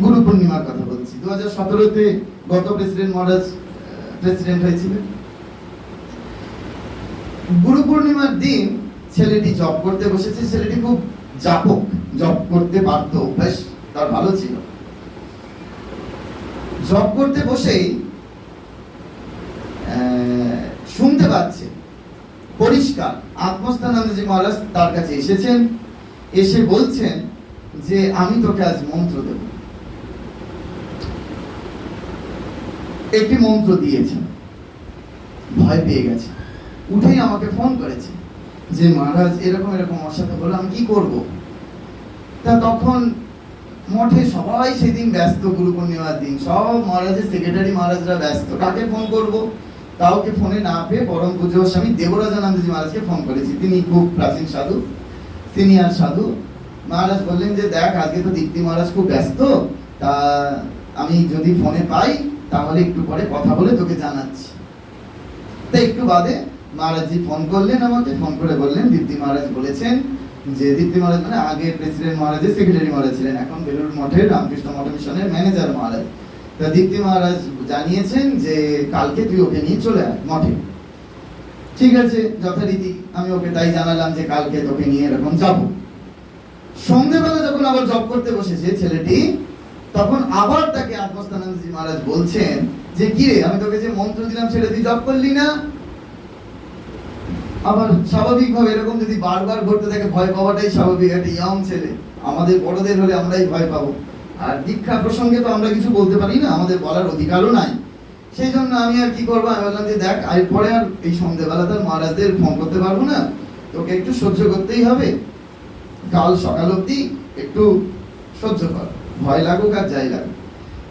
গুরু পূর্ণিমার কথা বলছি, 2017-তে গত প্রেসিডেন্ট মহারাজ প্রেসিডেন্ট হয়েছিলেন। গুরু পূর্ণিমার দিন ছেলেটি জব করতে বসেছে। ছেলেটি খুব জাপক, জব করতে পারত, অভ্যাস তার ভালো ছিল। জব করতে বসেই শুনতে পাচ্ছে পরিষ্কার আত্মস্থানন্দজি মহারাজ তার কাছে এসেছেন, এসে বলছেন যে আমি তোকে আজ মন্ত্র দেব। একটি মন্ত্র দিয়েছেন, ভয় পেয়ে গেছে, উঠেই আমাকে ফোন করেছে যে মহারাজ এরকম এরকম আমার সাথে হলো, আমি কি করব? তা তখন মঠে সবাই সেদিন ব্যস্ত, গুরু পূর্ণিমার দিন সব মহারাজের সেক্রেটারি মহারাজরা ব্যস্ত, কাকে ফোন করব? কাউকে ফোনে না পেয়ে পরম পূজ্য স্বামী দেবরাজানন্দজি মহারাজকে ফোন করেছি। তিনি খুব প্রাচীন সাধু, সিনিয়র সাধু। মহারাজ বললেন যে দেখ আজকে তো দীপ্তি মহারাজ খুব ব্যস্ত, তা আমি যদি ফোনে পাই তাহলে একটু পরে কথা বলে তোকে জানাচ্ছি। তা একটু বাদে মহারাজজি ফোন করলেন আমাকে, ফোন করে বললেন দীপ্তি মহারাজ বলেছেন যে, দীপ্তি মহারাজ মানে আগের প্রেসিডেন্ট মহারাজের সেক্রেটারি মহারাজ ছিলেন, এখন বেলুড় মঠের রামকৃষ্ণ মঠ মিশনের ম্যানেজার মহারাজ। তা দীপ্তি মহারাজ জানিয়েছেন যে কালকে তুই ওকে নিয়ে চলে আয় মঠে। ঠিক আছে, যথারীতি আমি ওকে তাই জানালাম যে কালকে তোকে নিয়ে এরকম যাব। সন্ধ্যেবেলা যখন আবার জব করতে বসেছে ছেলেটি, তখন আবার তাকে আত্মস্থানন্দজি মহারাজ বলছেন যে কি রে, আমি তোকে যে মন্ত্র দিলাম সেটা তুই জব করলি না? আবার স্বাভাবিকভাবে এরকম যদি বারবার ঘটতে থাকে ভয় পাওয়াটাই স্বাভাবিক, একটা ইয়ং ছেলে, আমাদের বড়দের হলে আমরাই ভয় পাবো। আর দীক্ষা প্রসঙ্গে তো আমরা কিছু বলতে পারি না, আমাদের বলার অধিকারও নাই। সেই জন্য আমি আর কি করবো, আমি বললাম যে দেখ এরপরে আর এই সন্ধ্যেবেলা তার মহারাজদের ফোন করতে পারবো না, তোকে একটু সহ্য করতেই হবে, কাল সকাল অবধি একটু সহ্য কর, ভয় লাগুক আর যাই লাগুক।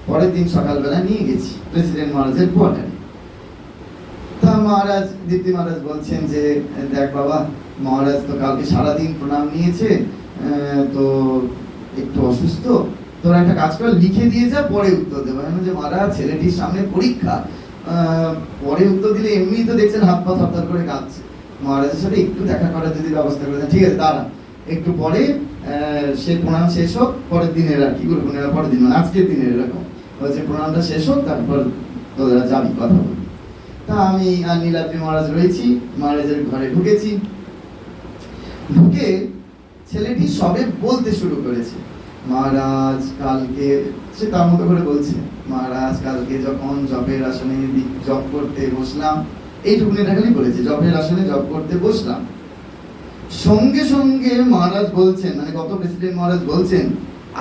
পরের দিন সকালবেলা নিয়ে গেছি প্রেসিডেন্ট মহারাজের কোয়ার্টারে। তা মহারাজ, দীপ্তি মহারাজ বলছেন যে দেখ বাবা, মহারাজ তো কালকে সারাদিন প্রণাম নিয়েছে, তো একটু অসুস্থ, তোরা একটা কাজ করে লিখে দিয়ে যা, পরে উত্তর দেবো। যে মহারাজ ছেলেটির সামনে পরীক্ষা, পরে উত্তর দিলে এমনি তো দেখছেন হাত পা থরথর করে কাঁদছে, মহারাজের সাথে একটু দেখা করার যদি ব্যবস্থা করে দেন। ঠিক আছে দাঁড়া, একটু পরে সে প্রণাম শেষ হোক, পরের দিনের আর কি গুরু পূর্ণিমা পরের দিন মানে আজকের দিনের এরকম বলছে প্রণামটা শেষ হোক, তারপর তোরা যাবি কথা বলবি। তা আমি আর নীলাদ্রি মহারাজ রয়েছি, মহারাজের ঘরে ঢুকেছি। ঢুকে ছেলেটি সবে বলতে শুরু করেছে, মহারাজ কালকে, সে তার মতো করে বলছে, মহারাজ কালকে যখন জপের আসনে জপ করতে বসলাম, এইটুকুনি খালি বলেছে, জপের আসনে জপ করতে বসলাম, সঙ্গে সঙ্গে মহারাজ বলছেন, মানে গত প্রেসিডেন্ট মহারাজ বলছেন,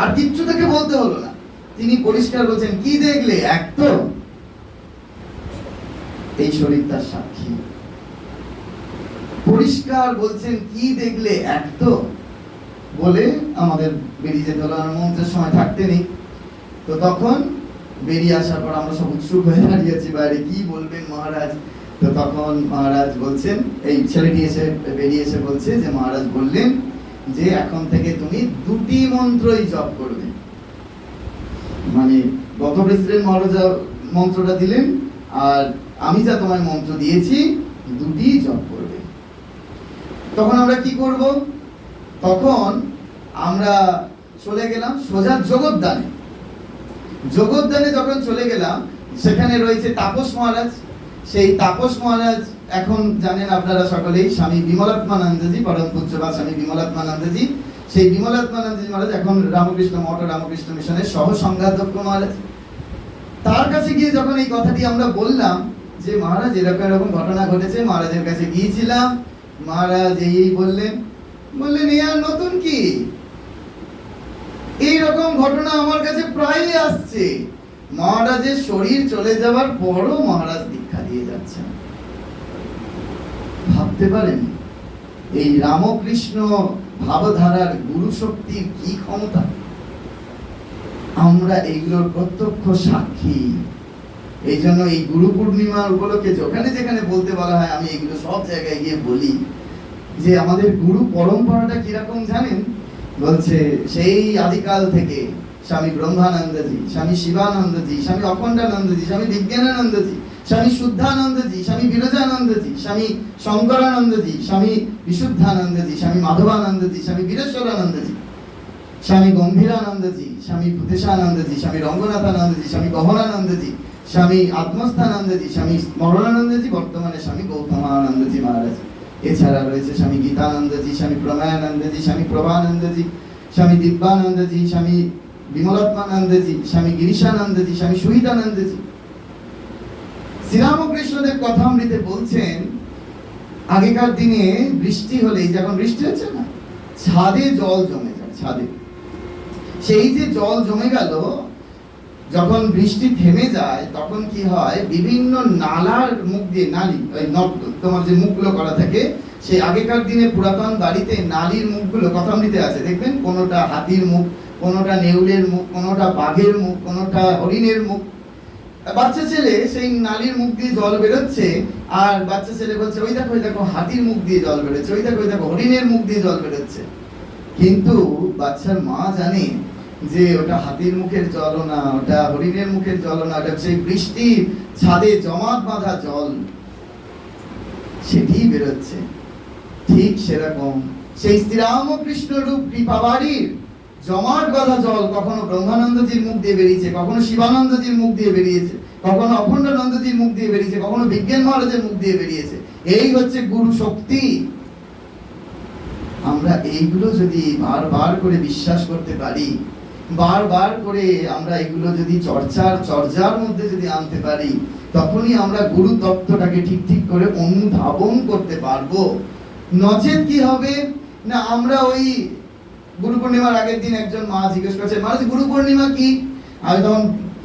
আর কিচ্ছু থেকে বলতে হলো না, তিনি পরিষ্কার বলছেন, কি দেখলে? এক তো এই শরীর তার সাক্ষী। পরিষ্কার বলছেন, কি দেখলে? এক তো। বলে আমাদের বেরিয়ে যেতে হলো, আমার মন্ত্রের সময় থাকতে নেই। তো তখন বেরিয়ে আসার পর আমরা সব উৎসুক হয়ে দাঁড়িয়েছি বাইরে, কি বলবেন মহারাজ। তো তখন মহারাজ বলছেন, এই ছেলেটি এসে বেরিয়ে এসে বলছে যে মহারাজ বললেন যে এখন থেকে তুমি দুটি মন্ত্রই জপ করবে। মানে গত প্রেসিডেন্ট মহারাজ মন্ত্রটা দিলেন, আর আমি যা তোমায় মন্ত্র দিয়েছি দুটি জপ করবে। তখন আমরা কি করব? তখন আমরা চলে গেলাম সোজা জগদ্দানে। জগদ্দানে যখন চলে গেলাম, সেখানে রয়েছে তাপস মহারাজ। সেই তাপস মহারাজ এখন জানেন আপনারা সকলেই, স্বামী বিমলাত্মানন্দজি, পরম পূজ্যপাদ স্বামী বিমলাত্মানন্দজি। সেই বিমলাত্মানন্দজি মহারাজ এখন রামকৃষ্ণ মঠ রামকৃষ্ণ মিশনের সহ সংঘাধ্যক্ষ মহারাজ। তার কাছে গিয়ে যখন এই কথাটি আমরা বললাম যে মহারাজ এরকম এরকম ঘটনা ঘটেছে, মহারাজের কাছে গিয়েছিলাম, মহারাজ এই বললেন এ আর নতুন কি, এইরকম ঘটনা আমার কাছে প্রায়ই আসছে। মহারাজের শরীর চলে যাওয়ার পরও মহারাজ দীক্ষা দিয়ে যাচ্ছেন। ভাবতে পারেন এই রামকৃষ্ণ ভাবধারার গুরু শক্তির কি ক্ষমতা। আমরা এইগুলোর প্রত্যক্ষ সাক্ষী। এই জন্য এই গুরু পূর্ণিমার উপলক্ষে যেখানে যেখানে বলতে বলা হয়, আমি এগুলো সব জায়গায় গিয়ে বলি যে আমাদের গুরু পরম্পরাটা কিরকম জানেন। বলছে সেই আদিকাল থেকে স্বামী ব্রহ্মানন্দজি, স্বামী শিবানন্দজি, স্বামী অখণ্ডানন্দজি, স্বামী বিজ্ঞানানন্দজি, স্বামী শুদ্ধানন্দজি, স্বামী বিরজানন্দজি, স্বামী শঙ্করানন্দজি, স্বামী বিশুদ্ধানন্দজি, স্বামী মাধবানন্দজি, স্বামী বীরেশ্বরানন্দজি, স্বামী গম্ভীরানন্দজি, স্বামী ভূতেশানন্দজি, স্বামী রঙ্গনাথানন্দজি, স্বামী গহনানন্দজি, স্বামী আত্মস্থানন্দজি, স্বামী স্মরণানন্দজি, বর্তমানে স্বামী গৌতমানন্দজি মহারাজ। এছাড়া রয়েছে স্বামী গীতানন্দজি, স্বামী প্রময়ানন্দজি, স্বামী প্রভানন্দজি, স্বামী দিব্যানন্দজি, স্বামী বিমলাত্মানন্দজি, স্বামী গিরিশানন্দজি, স্বামী সুহিতানন্দজি। শ্রীরামকৃষ্ণদেব কথামৃতে বলছেন, আগেকার দিনে বৃষ্টি হলে, যখন বৃষ্টি হচ্ছে না, ছাদে জল জমে যায়, ছাদে। সেই যে জল জমে গেল, যখন বৃষ্টি থেমে যায় তখন কি হয়, বিভিন্ন নালার মুখ দিয়ে, নালী ওই তোমার যে মুখগুলো করা থাকে, সেই আগেকার দিনে পুরাতন বাড়িতে নালীর মুখগুলো কথামৃতে আছে, দেখবেন কোনোটা হাতির মুখ, কোনোটা নেউলের মুখ, কোনোটা বাঘের মুখ, কোনোটা হরিণের মুখ। বাচ্চা ছেলে সেই নালীর মুখ দিয়ে জল বেরোচ্ছে, আর বাচ্চা ছেলে বলছে ওই দেখো হাতির মুখ দিয়ে জল বেরোচ্ছে, ওই দেখো হরিণের মুখ দিয়ে জল বেরোচ্ছে। কিন্তু বাচ্চার মা জানে যে ওটা হাতির মুখের জল না, ওটা হরিণের মুখের জল না, ওটা সেই বৃষ্টির ছাদে জমাট বাঁধা জল, সেটি বেরোচ্ছে। ঠিক সেরকম সেই শ্রীরামকৃষ্ণ রূপ কৃপাবাড়ির জমাট বাঁধা জল কখনো ব্রহ্মানন্দজির মুখ দিয়ে বেরিয়েছে, কখনো শিবানন্দজির মুখ দিয়ে বেরিয়েছে, কখনো অখণ্ডানন্দজির মুখ দিয়ে বেরিয়েছে, কখনো বিজ্ঞান মহারাজের মুখ দিয়ে বেরিয়েছে। এই হচ্ছে গুরু শক্তি। আমরা এইগুলো যদি বারবার করে বিশ্বাস করতে পারি, বারবার করে আমরা এগুলো যদি চর্চার মধ্যে যদি আনতে পারি, তখনই আমরা গুরু তত্ত্বটাকে ঠিক করে অনুধাবন করতে পারবো। নচেত কি হবে না, আমরা ওই গুরু পূর্ণিমার আগের দিন একজন মা জিজ্ঞেস করছে, মা গুরু পূর্ণিমা কি? আমি তখন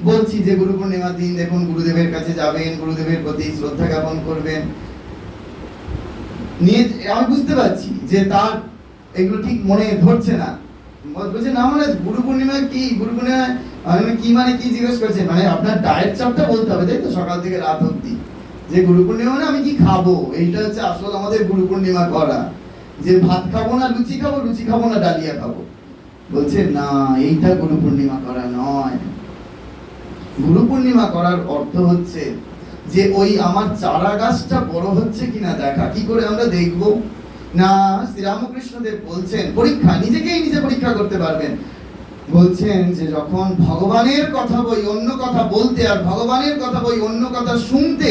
বলছি যে গুরু পূর্ণিমার দিন দেখুন গুরুদেবের কাছে যাবেন, গুরুদেবের প্রতি শ্রদ্ধা জ্ঞাপন করবেন। নিয়ে আমি বুঝতে পারছি যে তার এগুলো ঠিক মনে ধরছে না। বলছে না মানে গুরু পূর্ণিমা কি, গুরু পূর্ণিমা কি মানে কি জিজ্ঞেস করছে, মানে আপনার ডায়েট চার্টটা বলতে হবে, তাই তো, সকাল থেকে রাত অবধি, যে গুরু পূর্ণিমা মানে আমি কি খাবো, এইটা হচ্ছে আসল আমাদের গুরু পূর্ণিমা করা, যে ভাত খাবো না লুচি খাবো, লুচি খাবো না ডালিয়া খাবো। বলছে না, এইটা গুরু পূর্ণিমা করা নয়। গুরু পূর্ণিমা করার অর্থ হচ্ছে যে ওই আমার চারা গাছটা বড় হচ্ছে কিনা দেখা। কি করে আমরা দেখবো? না, শ্রীরামকৃষ্ণদেব বলছেন পরীক্ষা, নিজেকেই নিজে পরীক্ষা করতে পারবেন। বলছেন যে যখন ভগবানের কথা বই অন্য কথা বলতে আর ভগবানের কথা বই অন্য কথা শুনতে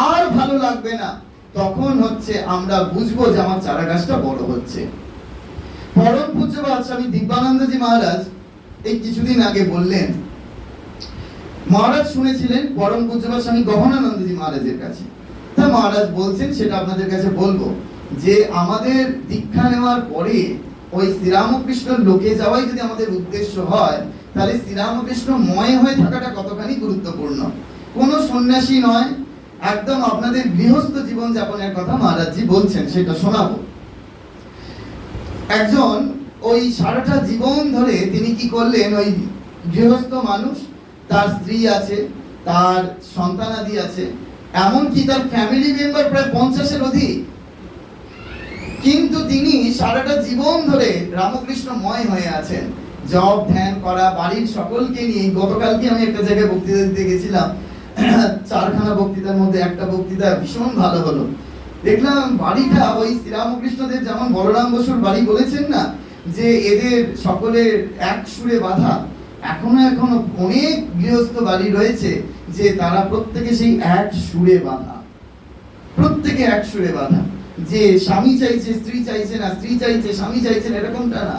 আর ভালো লাগবে না, তখন হচ্ছে আমরা বুঝবো যে আমার চারা গাছটা বড় হচ্ছে। পরম পূজ্যপাদ স্বামী দিব্যানন্দজি মহারাজ এই কিছুদিন আগে বললেন, মহারাজ শুনেছিলেন পরম পূজ্যপাদ স্বামী গহনানন্দজি মহারাজের কাছে। তা মহারাজ বলছেন, সেটা আপনাদের কাছে বলবো, যে আমাদের দীক্ষা নেওয়ার পরে ওই শ্রীরামকৃষ্ণর লোকে যাওয়াই যদি আমাদের উদ্দেশ্য হয়, তাহলে শ্রীরামকৃষ্ণময় হয়ে থাকাটা কতখানি গুরুত্বপূর্ণ। কোনো সন্ন্যাসী নয়, একদম আপনাদের গৃহস্থ জীবন যাপনের কথা মহারাজজি বলছেন, সেটা শোনাবো। একজন ওই সারাটা জীবন ধরে তিনি কি করলেন, ওই গৃহস্থ মানুষ, তার স্ত্রী আছে, তার সন্তানাদি আছে, এমনকি তার ফ্যামিলি মেম্বার প্রায় 50-এর অধিক, কিন্তু তিনি সারাটা জীবন ধরে রামকৃষ্ণময় হয়ে আছেন। জপ ধ্যান করা, বাড়ির সকলকে নিয়ে। গতকালকে আমি একটা জায়গায় বক্তৃতা দিতে গেছিলাম, 4খানা বক্তৃতার মধ্যে একটা বক্তৃতা ভীষণ ভালো হলো। দেখলাম বাড়িটা ওই শ্রীরামকৃষ্ণদেব যেমন বলরাম বসুর বাড়ি বলেছেন না, যে এদের সকলের এক সুরে বাঁধা, এখনো অনেক গৃহস্থ বাড়ি রয়েছে যে তারা প্রত্যেকে সেই এক সুরে বাঁধা, প্রত্যেকে এক সুরে বাঁধা, যে স্বামী চাইছে স্ত্রী চাইছে না, স্ত্রী চাইছে স্বামী চাইছে না, এরকমটা না,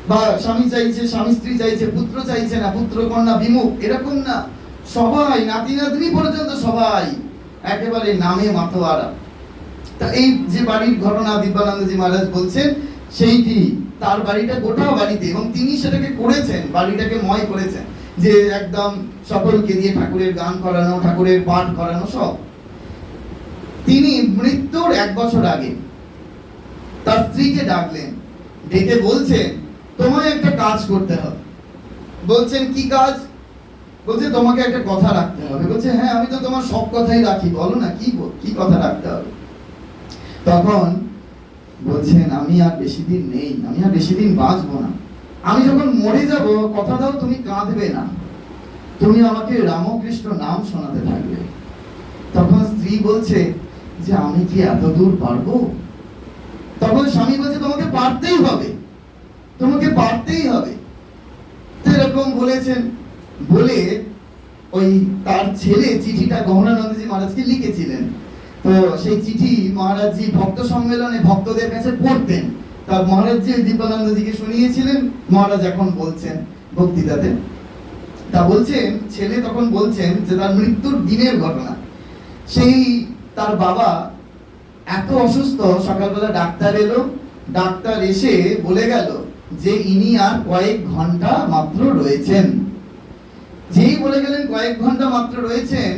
বা স্বামী চাইছে স্বামী স্ত্রী চাইছে, পুত্র চাইছে না, পুত্র কন্যা বিমুখ, এরকম না। সবাই নাতি নাতনি পর্যন্ত সবাই একেবারে নামে মাতোয়ারা। তা এই যে বাড়ির ঘটনা দিব্যানন্দজি মহারাজ বলছেন, সেইটি তার বাড়িটা গোটা বাড়িতে, এবং তিনি সেটাকে করেছেন, বাড়িটাকে ময় করেছেন, যে একদম সকলকে দিয়ে ঠাকুরের গান করানো, ঠাকুরের পাঠ করানো সব। তিনি মৃত্যুর 1 বছর আগে তার স্ত্রীকে ডাকলেন, ডেকে বলছেন, তোমায় একটা কাজ করতে হবে। বলছেন কি কাজ? বলছে তোমাকে একটা কথা রাখতে হবে। বলছে হ্যাঁ, আমি তো তোমার সব কথাই রাখি, বলো না কি কথা রাখতে হবে। তখন বলছেন, আমি আর বেশি দিন নেই, আমি আর বেশি দিন বাঁচবো না, আমি যখন মরে যাব, কথা দাও তুমি কাঁদবে না, তুমি আমাকে রামকৃষ্ণ নাম শোনাতে থাকবে। তখন স্ত্রী বলছে যে আমি কি এত দূর পারবো? তখন স্বামী বলছে তোমাকে পারতেই হবে, তোমাকে পারতেই হবে। এরকম বলেছেন। বলে ওই তার ছেলে চিঠিটা গহনানন্দজি মহারাজকে লিখেছিলেন। তো সেই চিঠি মহারাজজি ভক্ত সম্মেলনে ভক্তদের কাছে পড়তেন। তা মহারাজজি দিব্যানন্দজিকে শুনিয়েছিলেন, মহারাজ এখন বলছেন বক্তৃতাতে। তা বলছেন, ছেলে তখন বলছেন যে তার মৃত্যুর দিনের ঘটনা। সেই তার বাবা এত অসুস্থ, সকালবেলা ডাক্তার এলো, ডাক্তার এসে বলে গেল যে ইনি আর কয়েক ঘন্টা মাত্র রয়েছেন। যেই বলে গেলেন কয়েক ঘন্টা মাত্র রয়েছেন,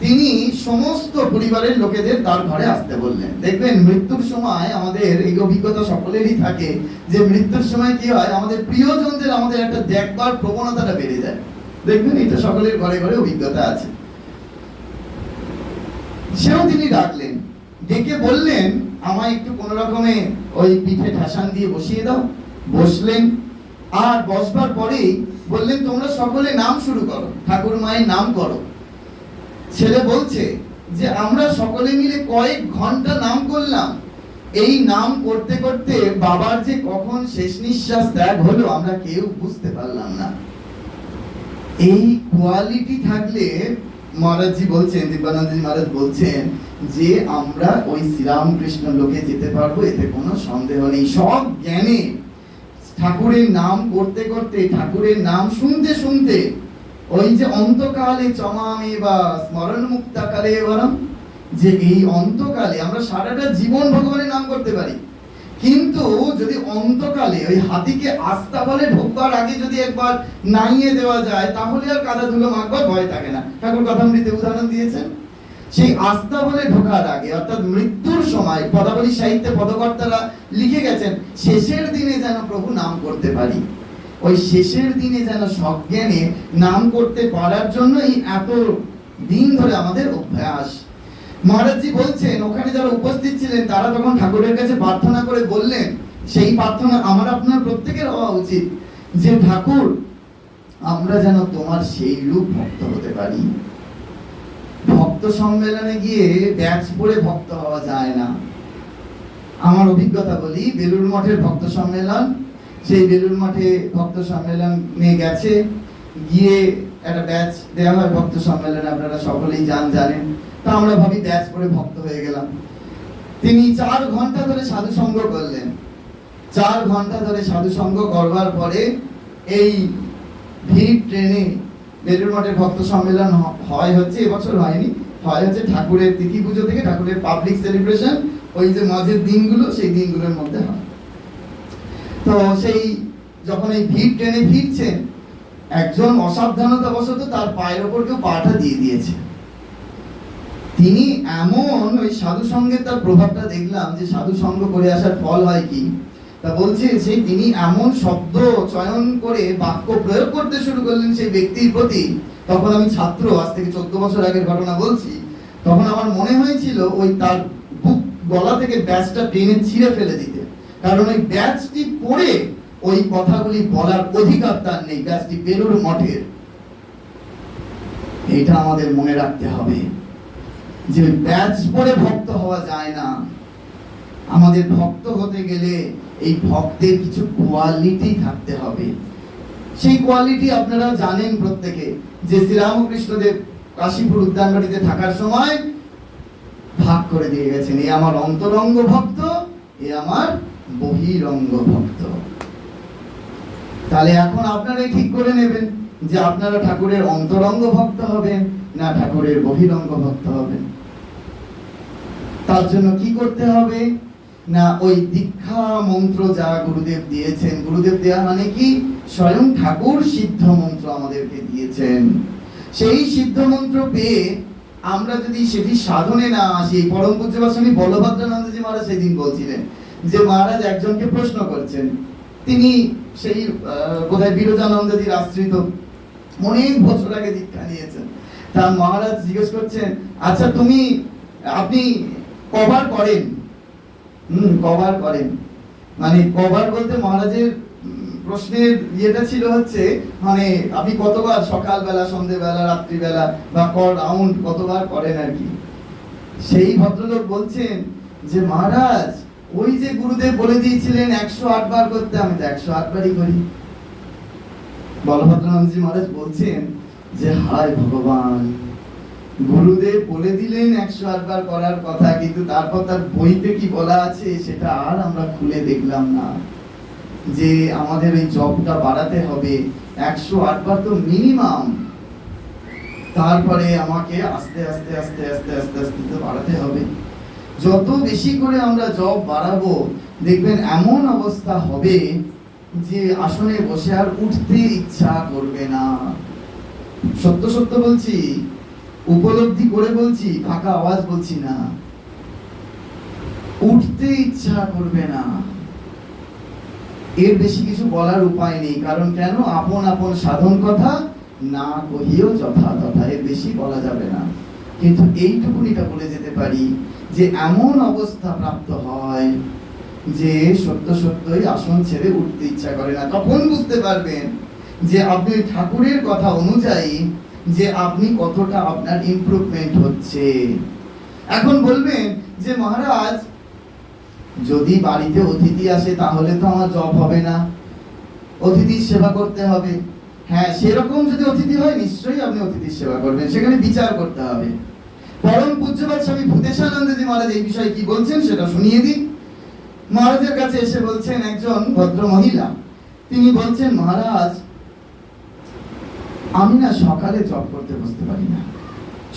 তিনি সমস্ত পরিবারের লোকেদের তার ঘরে আসতে বললেন। দেখবেন মৃত্যুর সময় আমাদের এই অভিজ্ঞতা সকলেরই থাকে, যে মৃত্যুর সময় কি হয়, আমাদের প্রিয়জনদের আমাদের একটা দেখবার প্রবণতাটা বেড়ে যায়। দেখবেন এটা সকলের ঘরে ঘরে অভিজ্ঞতা আছে। সেও তিনি ডাকলেন, ডেকে বললেন আমায় একটু কোন রকমে ওই পিঠে ঠাসান দিয়ে বসিয়ে দাও। বসলেন, আর বসবার পরেই বললেন তোমরা সকলে নাম শুরু করো, ঠাকুর মায়ের নাম করো। ছেলে বলছে যে আমরা সকলে মিলে কয়েক ঘন্টা নাম করলাম, এই নাম করতে করতে বাবার যে কখন শেষ নিঃশ্বাস ত্যাগ হলো আমরা কেউ বুঝতে পারলাম না। এই কোয়ালিটি থাকলে মহারাজজি বলছেন, দিব্যানন্দজি মহারাজ বলছেন যে আমরা ওই শ্রীরামকৃষ্ণ লোকে যেতে পারবো, এতে কোনো সন্দেহ নেই। সব জ্ঞানে ঠাকুরের নাম করতে করতে, ঠাকুরের নাম শুনতে শুনতে, ওই যে অন্তকালে চমামে বা স্মরণ মুক্তাকালে বরং, যে এই অন্তকালে আমরা সারাটা জীবন ভগবানের নাম করতে পারি, কিন্তু যদি অন্তকালে ওই হাতিকে আস্তা বলে ঢোকবার আগে যদি একবার নাইয়ে দেওয়া যায়, তাহলে আর কাদা ধুলো মাখবার ভয় থাকে না। ঠাকুর কথামৃতে উদাহরণ দিয়েছেন। সেই আস্তা বলে ঢোকার আগে, অর্থাৎ মৃত্যুর সময়, পদাবলী সাহিত্যে পদকর্তারা লিখে গেছেন, শেষের দিনে যেন প্রভু নাম করতে পারি। ওই শেষের দিনে যেন সজ্ঞানে নাম করতে পারার জন্যই এত দিন ধরে আমাদের অভ্যাস। মহারাজজি বলছেন ওখানে যারা উপস্থিত ছিলেন তারা তখন ঠাকুরের কাছে প্রার্থনা করে বললেন, সেই প্রার্থনা আমার আপনার প্রত্যেকের হওয়া উচিত, যে ঠাকুর আমরা যেন তোমার সেই রূপ ভক্ত হতে পারি। ভক্ত সম্মেলনে গিয়ে ব্যাচ পরে ভক্ত হওয়া যায় না। আমার অভিজ্ঞতা বলি, বেলুড় মঠের ভক্ত সম্মেলন, সেই বেলুড় মঠে ভক্ত সম্মেলনে গেছে, গিয়ে একটা ব্যাচ দেওয়া হয় ভক্ত সম্মেলনে, আপনারা সকলেই জানেন। তা আমরা ভাবি ব্যাচ পরে ভক্ত হয়ে গেলাম। তিনি 4 ঘন্টা ধরে সাধু সঙ্গ করলেন। 4 ঘন্টা ধরে সাধু সঙ্গ করবার পরে এই ভিড় ট্রেনে বেলুড় মঠের ভক্ত সম্মেলন হচ্ছে, এবছর হয়নি, হচ্ছে ঠাকুরের তিথি পুজো থেকে ঠাকুরের পাবলিক সেলিব্রেশন, ওই যে মাঝের দিনগুলো, সেই দিনগুলোর মধ্যে হয়। তো সেই যখন এই ভিড় ট্রেনে ফিরছেন, একজন অসাবধানতাবশত তার পায়ের ওপর কেউ পাটা দিয়ে দিয়েছে। তিনি এমন ওই সাধু সঙ্গের তার প্রভাবটা দেখলাম, যে সাধু সঙ্গ করে আসার ফল হয় কি, তা বলছে সেই তিনি এমন শব্দ চয়ন করে বাক্য প্রয়োগ করতে শুরু করলেন সেই ব্যক্তির প্রতি। তখন আমি ছাত্র, আজ থেকে 14 বছর আগের ঘটনা বলছি। তখন আমার মনে হয়েছিল ওই তার বুক গলা থেকে ব্যাজটা টেনে ছিঁড়ে ফেলে দিতে, কারণ ওই ব্যাজটি পরে ওই কথাগুলি বলার অধিকার তার নেই। ব্যাজটি বেলুড় মঠের। এটা আমাদের মনে রাখতে হবে যে ব্যাজ পরে ভক্ত হওয়া যায় না। আমাদের ভক্ত হতে গেলে এই ভক্তের কিছু কোয়ালিটি থাকতে হবে। সেই কোয়ালিটি আপনারা জানেন প্রত্যেকে, যে শ্রীরামকৃষ্ণদেব কাশীপুর উদ্যানবাড়িতে থাকার সময় ভাগ করে দিয়ে গেছেন, এ আমার অন্তরঙ্গ ভক্ত, এ আমার বহিরঙ্গ ভক্ত। তাহলে এখন আপনারাই ঠিক করে নেবেন যে আপনারা ঠাকুরের অন্তরঙ্গ ভক্ত হবেন না ঠাকুরের বহিরঙ্গ ভক্ত হবেন। তার জন্য কি করতে হবে না, ওই দীক্ষা মন্ত্র যা গুরুদেব দিয়েছেন, গুরুদেব দেওয়া মানে কি, স্বয়ং ঠাকুর সিদ্ধ মন্ত্র আমাদেরকে দিয়েছেন। সেই সিদ্ধ মন্ত্র পেয়ে আমরা যদি সেটি সাধনে না আসি, পরম পূজ্য স্বামী বলভদ্রানন্দজি মহারাজ সেদিন বলছিলেন যে মহারাজ একজনকে প্রশ্ন করছেন, তিনি সেই বোধহয় বিরজানন্দজির আশ্রিত, অনেক বছর আগে দীক্ষা নিয়েছেন। তা মহারাজ জিজ্ঞেস করছেন, আচ্ছা আপনি কবার করেন? কবার করেন মানে কবার বলতে মহারাজের প্রশ্নের ইয়েটা ছিল হচ্ছে, মানে আপনি কতবার সকালবেলা, সন্ধ্যেবেলা, রাত্রিবেলা বা রাউন্ড কতবার করেন আর কি। সেই ভদ্রলোক বলছেন যে মহারাজ ওই যে গুরুদেব বলে দিয়েছিলেন 108 বার করতে, আমি তো 108 বারই করি। বলভদ্রানন্দজি মহারাজ বলছেন যে হায় ভগবান, গুরুদেব বলে দিলেন 108 বার করার কথা, কিন্তু তারপর তার বইতে কি বলা আছে সেটা আর আমরা খুলে দেখলাম না, যে আমাদের এই জপটা বাড়াতে হবে 108 বার তো মিনিমাম। তারপরে আমাকে আস্তে আস্তে আস্তে আস্তে আস্তে আস্তে বাড়াতে হবে। যত বেশি করে আমরা জপ বাড়াবো, দেখবেন এমন অবস্থা হবে যে আসনে বসে আর উঠতে ইচ্ছা করবে না। সত্য সত্য বলছি, উপলব্ধি করে বলছি, ফাঁকা আওয়াজ বলছি না। উঠতে ইচ্ছা করবে না। এর বেশি কিছু বলার উপায় নেই, কারণ কেন, আপন আপন সাধন কথা না কহিও যথা তথা, এর বেশি বলা যাবে না। কিন্তু এইটুকুনিটা বলে যেতে পারি যে এমন অবস্থা প্রাপ্ত হয় যে সত্য সত্যই আসন ছেড়ে উঠতে ইচ্ছা করে না। তখন বুঝতে পারবেন যে আপনি ঠাকুরের কথা অনুযায়ী যে আপনি কতটা আপনার ইমপ্রুভমেন্ট হচ্ছে। এখন বলবেন যে মহারাজ যদি বাড়িতে অতিথি আসে তাহলে তো আমার জব হবে না, অতিথির সেবা করতে হবে। হ্যাঁ, সেরকম যদি অতিথি হয় নিশ্চয়ই আপনি অতিথির সেবা করবেন, সেখানে বিচার করতে হবে। পরম পূজ্যপাদ স্বামী ভূতেশানন্দজি মহারাজ এই বিষয়ে কি বলছেন সেটা শুনিয়ে দিই। মহারাজের কাছে এসে বলছেন একজন ভদ্র মহিলা, তিনি বলছেন মহারাজ আমি না সকালে জব করতে বসতে পারি না।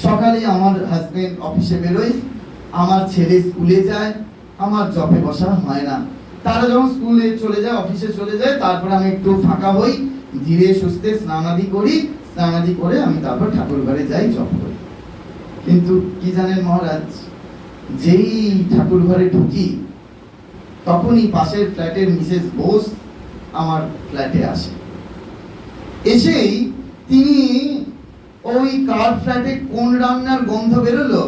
সকালে আমার হাজবেন্ড অফিসে বেরোয়, আমার ছেলে স্কুলে যায়, আমার জবে বসা হয় না। তারা যখন স্কুলে চলে যায়, অফিসে চলে যায়, তারপর আমি একটু ফাঁকা হই, ধীরে সুস্থে স্নানাদি করি, স্নানাদি করে আমি তারপর ঠাকুর ঘরে যাই, জব করি। কিন্তু কি জানেন মহারাজ, যেই ঠাকুর ঘরে ঢুকি তখনই পাশের ফ্ল্যাটের মিসেস বোস আমার ফ্ল্যাটে আসে। এসেই তিনি ওই কার ফ্ল্যাটে কোন রান্নার গন্ধ বেরোলো,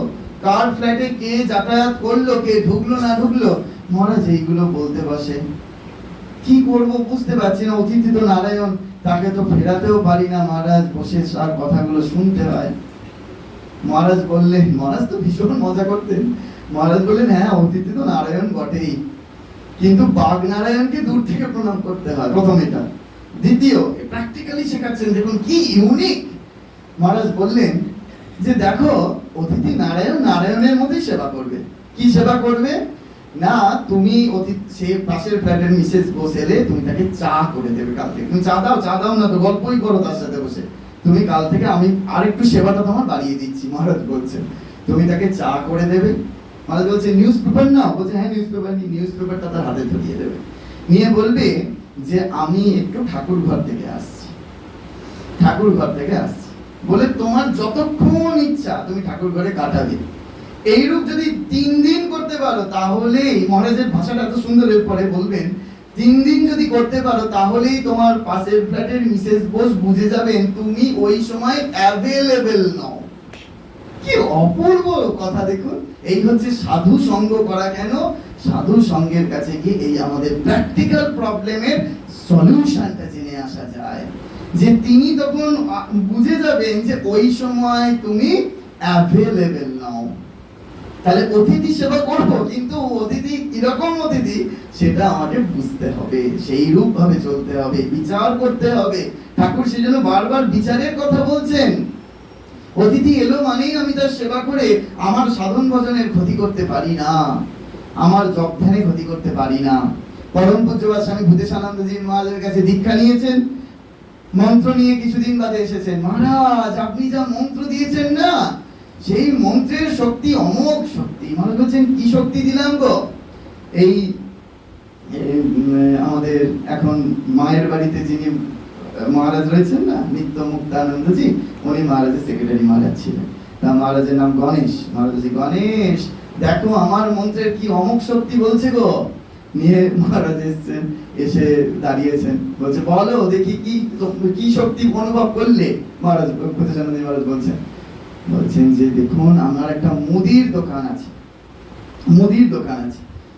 কার ফ্ল্যাটে কে যাতায়াত করলো, কে ঢুকলো না ঢুকলো, মহারাজ এইগুলো বলতে বসে। কি করব বুঝতে পারছি না, অতিথি তো নারায়ণ, তাকে তো ফেরাতেও পারি না মহারাজ, বসে তার কথাগুলো শুনতে হয়। মহারাজ বললেন, মহারাজ তো ভীষণ মজা করতেন, মহারাজ বললেন হ্যাঁ অতিথি তো নারায়ণ বটেই, কিন্তু বাগনারায়ণকে দূর থেকে প্রণাম করতে হয়, প্রথম এটা। দ্বিতীয়, প্র্যাকটিক্যালি শেখাচ্ছেন, দেখুন কি ইউনিক। মহারাজ বললেন যে দেখো, অতিথি নারায়ণ নারায়ণের মধ্যেই সেবা করবে। কি সেবা করবে না, তুমি সে পাশের ফ্ল্যাটের মিসেস বসেলে তুমি তাকে চা করে দেবে কাল থেকে। তুমি চা দাও না তো, গল্পই করো তার সাথে বসে। তুমি কাল থেকে আমি আরেকটু সেবাটা তোমার বাড়িয়ে দিচ্ছি। মহারাজ বলছেন তুমি তাকে চা করে দেবে। মহারাজ বলছে নিউজ পেপার নাও। বলছে হ্যাঁ নিউজ পেপারটা তার হাতে ধরিয়ে দেবে। নিয়ে বলবে যে আমি একটু ঠাকুর ঘর থেকে আসছি বলে তোমার যতক্ষণ ইচ্ছা তুমি ঠাকুর ঘরে কাটাবে। এইরূপ যদি 3 দিন করতে পারো, তাহলে মহারাজের ভাষাটা এত সুন্দর। এরপরে বলবেন 3 দিন যদি করতে পারো, তাহলেই তোমার পাশের ফ্ল্যাটের মিসেস বোস বুঝে যাবেন তুমি ওই সময় অ্যাভেলেবেল নও। কি অপূর্ব কথা দেখুন। এই হচ্ছে সাধু সঙ্গ করা। কেন? সাধু সঙ্গের কাছে গিয়ে এই আমাদের প্র্যাকটিক্যাল প্রবলেমের সলিউশনটা জেনে আসা যায়, যে তিনি তখন বুঝে যাবেন যে ওই সময় তুমি অ্যাভেলেবেল নাও। তাহলে অতিথি সেবা করব, কিন্তু অতিথি কিরকম অতিথি সেটা আমাকে বুঝতে হবে, সেই রূপ ভাবে চলতে হবে, বিচার করতে হবে। ঠাকুর সেজন্য বারবার বিচারের কথা বলছেন। অতিথি এলো মানেই আমি তার সেবা করে আমার সাধন ভজনের ক্ষতি করতে পারি না, আমার জপ ধ্যানে ক্ষতি করতে পারি না। পরম পূজ্যপাদ স্বামী ভূতেশানন্দজি মহারাজের কাছে দীক্ষা নিয়েছেন, মন্ত্র নিয়ে কিছুদিন বাদে এসেছেন। মহারাজ আপনি যা মন্ত্র দিয়েছেন না, সেই মন্ত্রের শক্তি অমোঘ শক্তি। মহারাজ বলছেন কি শক্তি দিলাম গো? এই আমাদের এখন মায়ের বাড়িতে যিনি মহারাজ রয়েছেন না, নিত্য মুক্তানন্দজি, উনি মহারাজের সেক্রেটারি মহারাজ ছিলেন। তা মহারাজের নাম গণেশ। মহারাজ গণেশ দেখো আমার মন্ত্রের কি অমোঘ শক্তি বলছে গো। নিয়ে মহারাজ এসেছেন, এসে দাঁড়িয়েছেন, বলছে বলো দেখি কি শক্তি অনুভব করলে। মহারাজ ভূতেশানন্দজি মহারাজ বলছেন যে দেখুন আমার একটা মুদির দোকান আছে।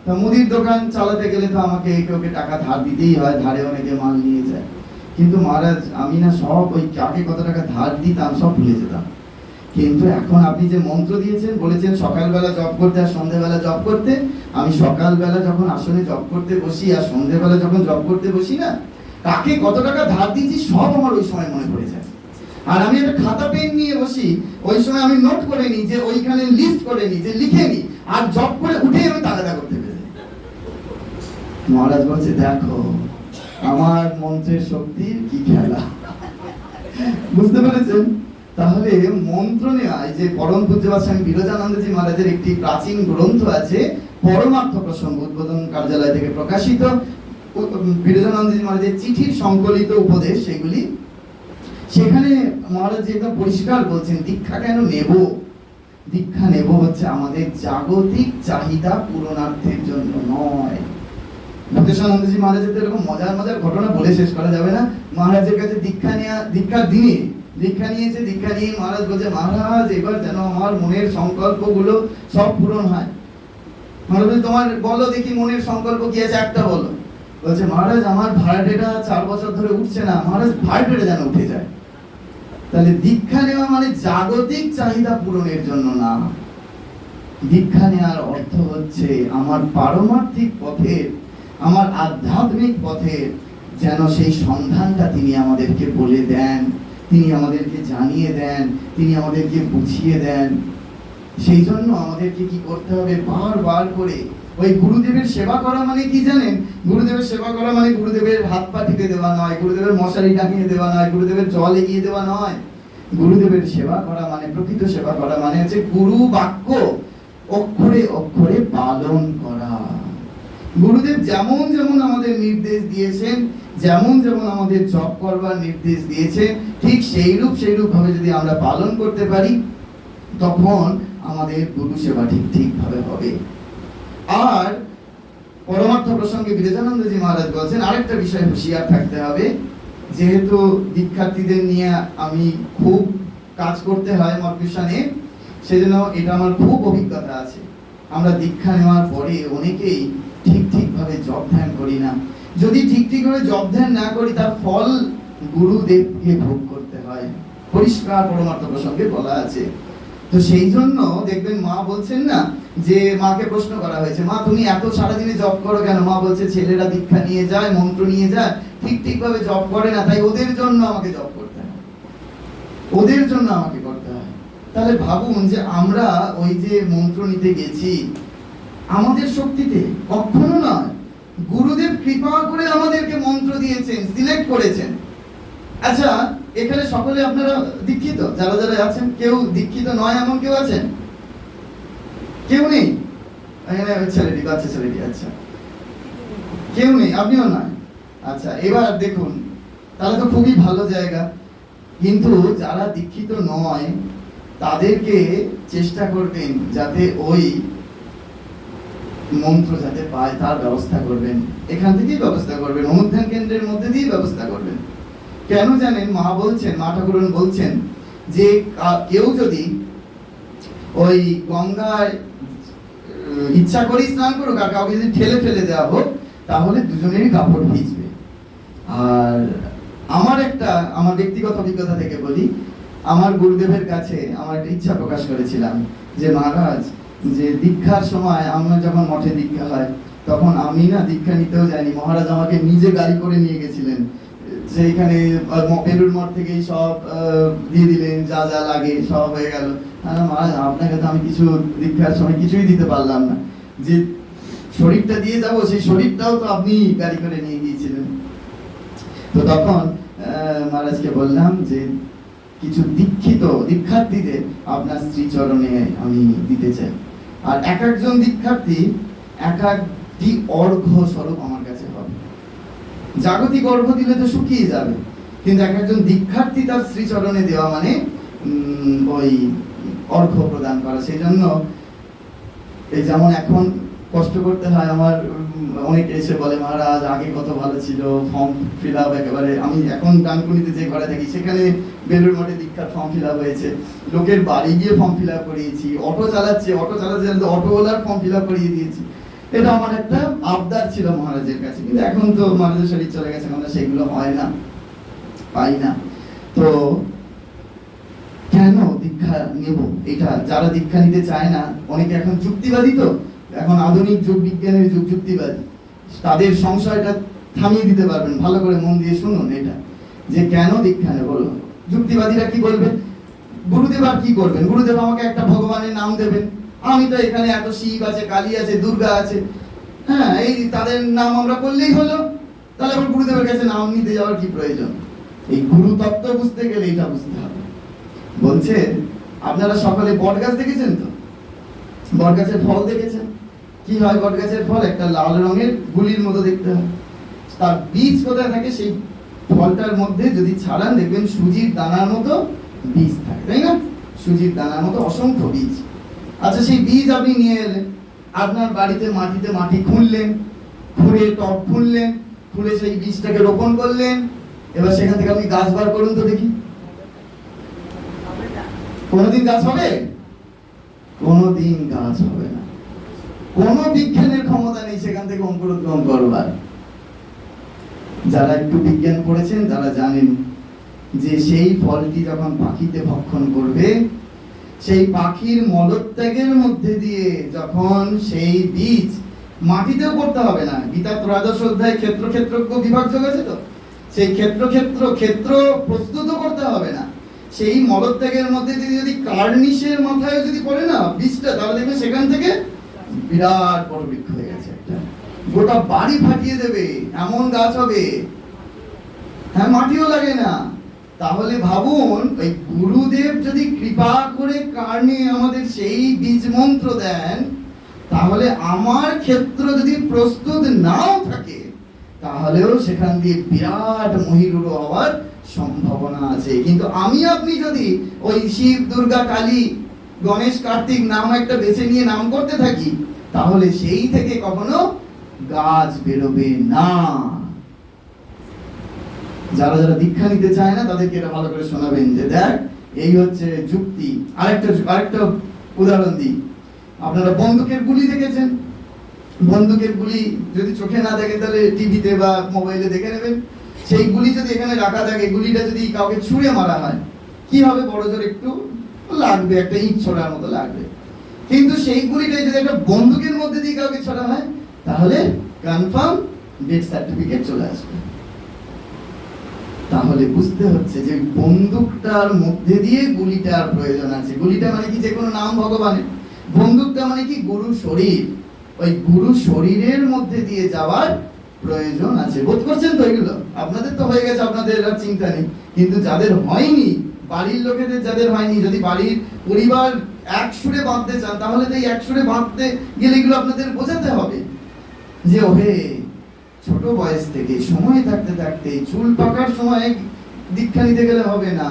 তা মুদির দোকান চালাতে গেলে তো আমাকে কাউকে টাকা ধার দিতেই হয়, ধারে অনেকে মাল নিয়ে যায়। কিন্তু মহারাজ আমি না সব ওই কাকে কত টাকা ধার দিতাম সব ভুলে যেতাম। কিন্তু এখন আপনি যে মন্ত্র দিয়েছেন, বলেছেন সকালবেলা জপ করতে আর সন্ধ্যেবেলা জপ করতে, আমি সকালবেলা যখন আসনে জপ করতে বসি আর সন্ধ্যেবেলা যখন জপ করতে বসি না, কাকে কত টাকা ধার দিয়েছি সব আমার ওই সময় মনে পড়ে যায়। আর আমি একটা খাতা পেন নিয়ে বসি, ওই সময় আমি নোট করে নিই, যে ওইখানে লিস্ট করে নিই, যে লিখে নিই, আর জব করে উঠে আমি তাগাদা করতে পেরে। মহারাজ বলছে দেখো আমার মন্ত্রের শক্তির কি খেলা। বুঝতে পেরেছেন? তাহলে মন্ত্র নেওয়া, যে পরম পূজ্যপাদ স্বামী বিরজানন্দজি মহারাজের একটি প্রাচীন গ্রন্থ আছে পরমার্থ প্রসঙ্গ, উদ্বোধন কার্যালয় থেকে প্রকাশিত বিরজানন্দজি মহারাজের চিঠির সংকলিত উপদেশ, সেগুলি। সেখানে মহারাজ একদম পরিষ্কার বলছেন দীক্ষা কেন নেব। দীক্ষা নেব হচ্ছে আমাদের জাগতিক চাহিদা পূরণার্থের জন্য নয়। ভূতেশানন্দজি মহারাজের তো এরকম মজার ঘটনা বলে শেষ করা যাবে না। মহারাজের কাছে দীক্ষার দিনে দীক্ষা নিয়ে মহারাজ বলছে মহারাজ এবার যেন আমার মনের সংকল্পগুলো সব পূরণ হয়। মহারাজ তোমার বলো দেখি মনের সংকল্প কি আছে, একটা বলো। বলছে মহারাজ আমার ভাড়াটেটা 4 বছর ধরে উঠছে না, মহারাজ ভাড়াটেটা যেন উঠে যায়। তাহলে দীক্ষা নেওয়া মানে জাগতিক চাহিদা পূরণের জন্য না। দীক্ষা নেওয়ার অর্থ হচ্ছে আমার পারমার্থিক পথের, আমার আধ্যাত্মিক পথের যেন সেই সন্ধানটা তিনি আমাদেরকে বলে দেন, তিনি আমাদেরকে জানিয়ে দেন, তিনি আমাদেরকে বুঝিয়ে দেন। সেই জন্য আমাদেরকে কি করতে হবে, বারবার করে ওই গুরুদেবের সেবা করা মানে কি জানেন? গুরুদেবের সেবা করা মানে গুরুদেবের হাত পা টিপে দেওয়া নয়, গুরুদেবের মশারি টাঙিয়ে দেওয়া নয়, গুরুদেবের জল এগিয়ে দেওয়া নয়। গুরুদেবের সেবা করা মানে, প্রকৃত সেবা করা মানে হচ্ছে গুরু বাক্য অক্ষরে অক্ষরে পালন করা। গুরুদেব যেমন যেমন আমাদের নির্দেশ দিয়েছেন, যেমন যেমন আমাদের জপ করবার নির্দেশ দিয়েছেন, ঠিক সেইরূপ ভাবে যদি আমরা পালন করতে পারি, তখন আমাদের গুরু সেবা ঠিক ভাবে হবে। আর পরমার্থ প্রসঙ্গে বিরজানন্দজি মহারাজ বলছেন আরেকটা বিষয় হুঁশিয়ার থাকতে হবে। যেহেতু দীক্ষার্থীদের নিয়ে আমি খুব কাজ করতে হয় মঠ মিশনে, সেজন্য এটা আমার খুব অভিজ্ঞতা আছে। আমরা দীক্ষা নেওয়ার পরে অনেকেই ঠিক ভাবে জপ ধ্যান করি না। যদি ঠিক ভাবে জপ ধ্যান না করি, তার ফল গুরুদেবকে ভোগ করতে হয়। পরিষ্কার পরমার্থ প্রসঙ্গে বলা আছে। তো সেই জন্য দেখবেন মা বলছেন না, যে মাকে প্রশ্ন করা হয়েছে, মা তুমি এত সারাদিনে জব করো কেন? মা বলছে ছেলেরা দীক্ষা নিয়ে যায়, মন্ত্র নিয়ে যায়, ঠিক ভাবে জব করে না, তাই ওদের জন্য আমাকে জব করতে হয়, ওদের জন্য আমাকে করতে হয়। তাহলে ভাবুন যে আমরা ওই যে মন্ত্র নিতে গেছি আমাদের শক্তিতে কখনো নয়, গুরুদেব কৃপা করে আমাদেরকে মন্ত্র দিয়েছেন, সিলেক্ট করেছেন। আচ্ছা, এখানে সকলে আপনারা দীক্ষিত? যারা যারা আছেন, কেউ দীক্ষিত নয় এমন কেউ আছেন? কেউ নেই? এখানে ছেলেটি, বাচ্চা ছেলেটি, আচ্ছা কেউ নেই, আপনিও নয়। আচ্ছা, এবার দেখুন, তাহলে তো খুবই ভালো জায়গা। কিন্তু যারা দীক্ষিত নয় তাদেরকে চেষ্টা করবেন যাতে ওই মন্ত্র যাতে পায় তার ব্যবস্থা করবেন, এখান থেকেই ব্যবস্থা করবেন, অনুধ্যান কেন্দ্রের মধ্যে দিয়ে ব্যবস্থা করবেন। কেন জানেন? মা বলছেন, মা ঠাকুরন বলছেন যে কেউ যদি ওই গঙ্গায় ইচ্ছা করে স্নান করুক, আর কাউকে যদি ঠেলে ফেলে দেওয়া হোক, তাহলে দুজনেরই কাপড় ভিজবে। আর আমার ব্যক্তিগত অভিজ্ঞতা থেকে বলি, আমার গুরুদেবের কাছে আমার একটা ইচ্ছা প্রকাশ করেছিলাম যে মহারাজ, যে দীক্ষার সময় আমরা যখন মঠে দীক্ষা হয় তখন আমি না দীক্ষা নিতেও যাইনি, মহারাজ আমাকে নিজে গাড়ি করে নিয়ে গেছিলেন, সেইখানে বেলুর মঠ থেকেই সব দিয়ে দিলেন, যা যা লাগে সব হয়ে গেল। মহারাজ আপনাকে তো আমি কিছু দীক্ষার সময় কিছুই দিতে পারলাম না, যে শরীরটা দিয়ে যাবো সেই শরীরটাও তো আপনি গাড়ি করে নিয়ে গিয়েছিলেন। তো তখন মহারাজকে বললাম যে কিছু দীক্ষার্থীদের আপনার শ্রীচরণে আমি দিতে চাই, আর এক একজন দীক্ষার্থী এক একটি অর্ঘ্য স্বরূপ আমার কাছে হবে। জাগতিক অর্ঘ্য দিলে তো শুকিয়ে যাবে, কিন্তু এক একজন দীক্ষার্থী তার শ্রীচরণে দেওয়া মানে ওই অর্ঘ্য প্রদান করা। সেই জন্য এই যেমন এখন কষ্ট করতে হয়, আমার অনেকে এসে বলে মহারাজ আগে কত ভালো ছিল, ফর্ম ফিল আপ একেবারে, আমি এখন ডানকুনিতে যে ঘরে থাকি সেখানে বেলুর মঠে দীক্ষার ফর্ম ফিল আপ হয়েছে, লোকের বাড়ি গিয়ে ফর্ম ফিল আপ করিয়েছি, অটো চালাচ্ছে অটোওয়ালার ফর্ম ফিল আপ করিয়ে দিয়েছি। এটা আমার একটা আবদার ছিল মহারাজের কাছে, কিন্তু এখন তো মহারাজের শরীর চলে গেছে, আমরা সেগুলো হয় না, পাই না। তো কেন দীক্ষা নেব? এটা যারা দীক্ষা নিতে চায় না, অনেকে এখন যুক্তিবাদী, তো এখন আধুনিক যুগ, বিজ্ঞানের যুগ, যুক্তিবাদী, তাদের সংশয়টা থামিয়ে দিতে পারবেন। ভালো করে মন দিয়ে শুনুন এটা, যে কেন দীক্ষা নেব। যুক্তিবাদীরা কি বলবেন? গুরুদেব আর কি করবেন? গুরুদেব আমাকে একটা ভগবানের নাম দেবেন, আমি তো এখানে এত শিব আছে, কালী আছে, দুর্গা আছে, হ্যাঁ এই তাদের নাম আমরা করলেই হলো, তাহলে আবার গুরুদেবের কাছে নাম নিতে যাওয়ার কি প্রয়োজন? এই গুরু তত্ত্ব বুঝতে গেলে এটা বুঝতে হবে। বলছে আপনারা সকলে বট গাছ দেখেছেন তো? বট গাছের ফল দেখেছেন? কি হয় বট গাছের ফল? একটা লাল রঙের গুলির মতো দেখতে হয়। তার বীজ কোথায় থাকে? সেই ফলটার মধ্যে যদি ছাড়ান দেখবেন সুজির দানার মতো বীজ থাকে, তাই না? সুজির দানার মতো অসংখ্য বীজ। আচ্ছা, সেই বীজ আপনি নিয়ে এলেন, আপনার বাড়িতে মাটিতে মাটি খুঁড়লেন, খুঁড়ে টব খুঁড়লেন, খুঁড়ে সেই বীজটাকে রোপণ করলেন। এবার সেখান থেকে আপনি গাছ বার করুন তো দেখি, কোনোদিন গাছ হবে? কোনোদিন গাছ হবে না। কোনো বিজ্ঞানের ক্ষমতা নেই সেখান থেকে অঙ্কুরোদ্গম করবার। যারা একটু বিজ্ঞান পড়েছেন তারা জানেন যে সেই ফলটি যখন পাখিতে ভক্ষণ করবে, সেই পাখির মলত্যাগের মধ্যে দিয়ে যখন সেই বীজ, মাটিতেও করতে হবে না, গীতা ত্রয়োদশ অধ্যায় ক্ষেত্রজ্ঞ বিভাগ আছে তো, সেই ক্ষেত্র প্রস্তুত করতে হবে না, সেই মলত্যাগের মধ্যে দিয়ে যদি কার্নিশের মাথায় যদি পড়ে না বীজটা, তাহলে দেখবে সেখান থেকে বিরাট বড় বৃক্ষ হয়ে গেছে, একটা গোটা বাড়ি ফাটিয়ে দেবে এমন গাছ হবে। হ্যাঁ, মাটিও লাগে না। তাহলে ভাবুন, ওই গুরুদেব যদি কৃপা করে কার্নে আমাদের সেই বীজ মন্ত্র দেন, তাহলে আমার ক্ষেত্র যদি প্রস্তুত নাও থাকে, তাহলেও সেখান দিয়ে বিরাট মহিরুড় হওয়ার সম্ভাবনা আছে। কিন্তু আমি আপনি যদি ওই শিব, দুর্গা, কালী, গণেশ, কার্তিক নাম একটা বেছে নিয়ে নাম করতে থাকি, তাহলে সেই থেকে কখনো গাছ বেরোবে না। যারা যারা দীক্ষা নিতে চায় না তাদেরকে এটা ভালো করে শোনাবেন যে দেখ এই হচ্ছে যুক্তি। আরেকটা উদাহরণ দিই, আপনারা বন্দুকের গুলি দেখেছেন? বন্দুকের গুলি যদি চোখে না দেখে তাহলে টিভিতে বা মোবাইলে দেখে নেবেন। সেই গুলি যদি এখানে রাখা থাকে, গুলিটা যদি কাউকে ছুঁড়ে মারা হয় কি হবে? বড় জোর একটু লাগবে, একটা ইট ছোড়ার মতো লাগবে। কিন্তু সেই গুলিটাই যদি একটা বন্দুকের মধ্যে দিয়ে কাউকে ছোড়া হয়, তাহলে কনফার্ম ডেথ সার্টিফিকেট চলে আসবে। তাহলে বুঝতে হচ্ছে যে বন্দুকটার মধ্যে দিয়ে গুলিটার প্রয়োজন আছে। গুলিটা মানে কি যে কোনো নাম ভগবানের, বন্দুকটা মানে কি গুরু শরীর, ওই গুরু শরীরের মধ্যে দিয়ে যাওয়ার প্রয়োজন আছে। বোধ করছেন তো? এগুলো আপনাদের তো হয়ে গেছে, আপনাদের আর চিন্তা নেই। কিন্তু যাদের হয়নি, বাড়ির লোকেদের যাদের হয়নি, যদি বাড়ির পরিবার এক সুরে বাঁধতে চান, তাহলে তো এই এক সুরে বাঁধতে গেলে এগুলো আপনাদের বোঝাতে হবে যে ওহে ছোট বয়স থেকে, সময় থাকতে থাকতে, চুল পাকার সময় দীক্ষা নিতে গেলে হবে না,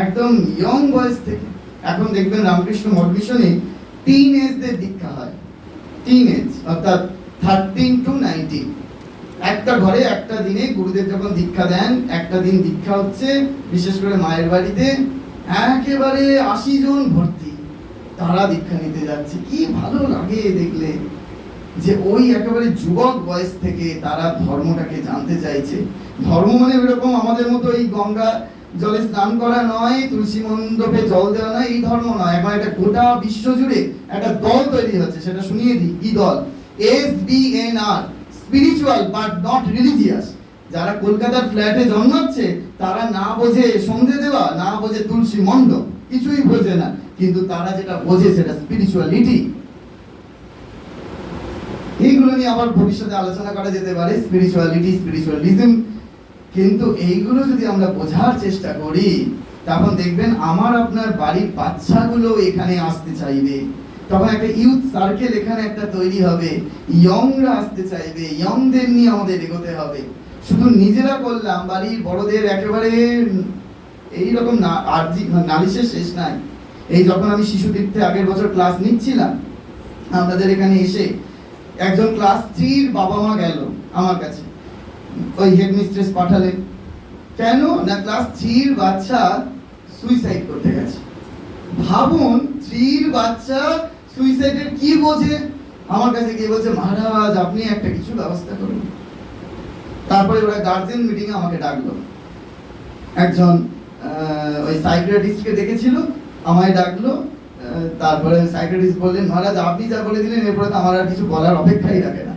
একদম ইয়ং বয়স থেকে। এখন দেখবেন রামকৃষ্ণ মঠ মিশনে টিন এজদের দীক্ষা হয়। টিন এজ অর্থাৎ 13 to 19, একটা ঘরে একটা দিনে গুরুদেব যখন দীক্ষা দেন, একটা দিন দীক্ষা হচ্ছে, বিশেষ করে মায়ের বাড়িতে একেবারে 80 জন ভর্তি, তারা দীক্ষা নিতে যাচ্ছে। কি ভালো লাগে দেখলে যে ওই একেবারে যুবক বয়স থেকে তারা ধর্মটাকে জানতে চাইছে। ধর্ম মানে এরকম আমাদের মতো এই গঙ্গা জলে স্নান করা নয়, তুলসী মণ্ডপে জল দেওয়া নয়, এই ধর্ম নয়। এখন একটা গোটা বিশ্ব জুড়ে একটা দল তৈরি হচ্ছে, সেটা শুনিয়ে দিই কি দল। SBNR, spiritual but not religious. যারা কলকাতার ফ্ল্যাটে জন্মাচ্ছে, তারা না বোঝে সন্ধে দেওয়া, না বোঝে তুলসী মণ্ডপ, কিছুই বোঝে না, কিন্তু তারা যেটা বোঝে সেটা স্পিরিচুয়ালিটি। এইগুলো নিয়ে আবার ভবিষ্যতে আলোচনা করা যেতে পারে, স্পিরিচুয়ালিটি, স্পিরিচুয়ালিজম। কিন্তু এইগুলো যদি আমরা বোঝার চেষ্টা করি, তখন দেখবেন আমার আপনার বাড়ির বাচ্চাগুলো এখানে আসতে চাইবে। তখন একটা ইউথ সার্কেল এখানে একটা তৈরি হবে, ইয়ংরা আসতে চাইবে, ইয়ংদের নিয়ে আমাদের এগোতে হবে। শুধু নিজেরা করলাম, বাড়ির বড়দের একেবারে এইরকম নালিশের শেষ নাই। এই যখন আমি শিশু তীর্থে আগের বছর ক্লাস নিচ্ছিলাম, আপনাদের এখানে এসে একজন ক্লাস 3-র বাবা মা গেল আমার কাছে, ওই হেডমিস্ট্রেস পাঠালেন। কেন না, ক্লাস 3-র বাচ্চা সুইসাইড করতে গেছে। ভাবুন, 3-র বাচ্চা সুইসাইডের কি বোঝে, আমার কাছে গিয়ে বলছে মহারাজ আপনি একটা কিছু ব্যবস্থা করুন। তারপরে ওরা গার্জেন মিটিং এ আমাকে ডাকলো, একজন ওই সাইকিয়াট্রিস্টকে দেখেছিল, আমায় ডাকলো। তারপরে সাইকিয়াট্রিস্ট বললেন মহারাজ আপনি যা বলে দিলেন এরপরে তো আমার আর কিছু বলার অপেক্ষাই রাখে না,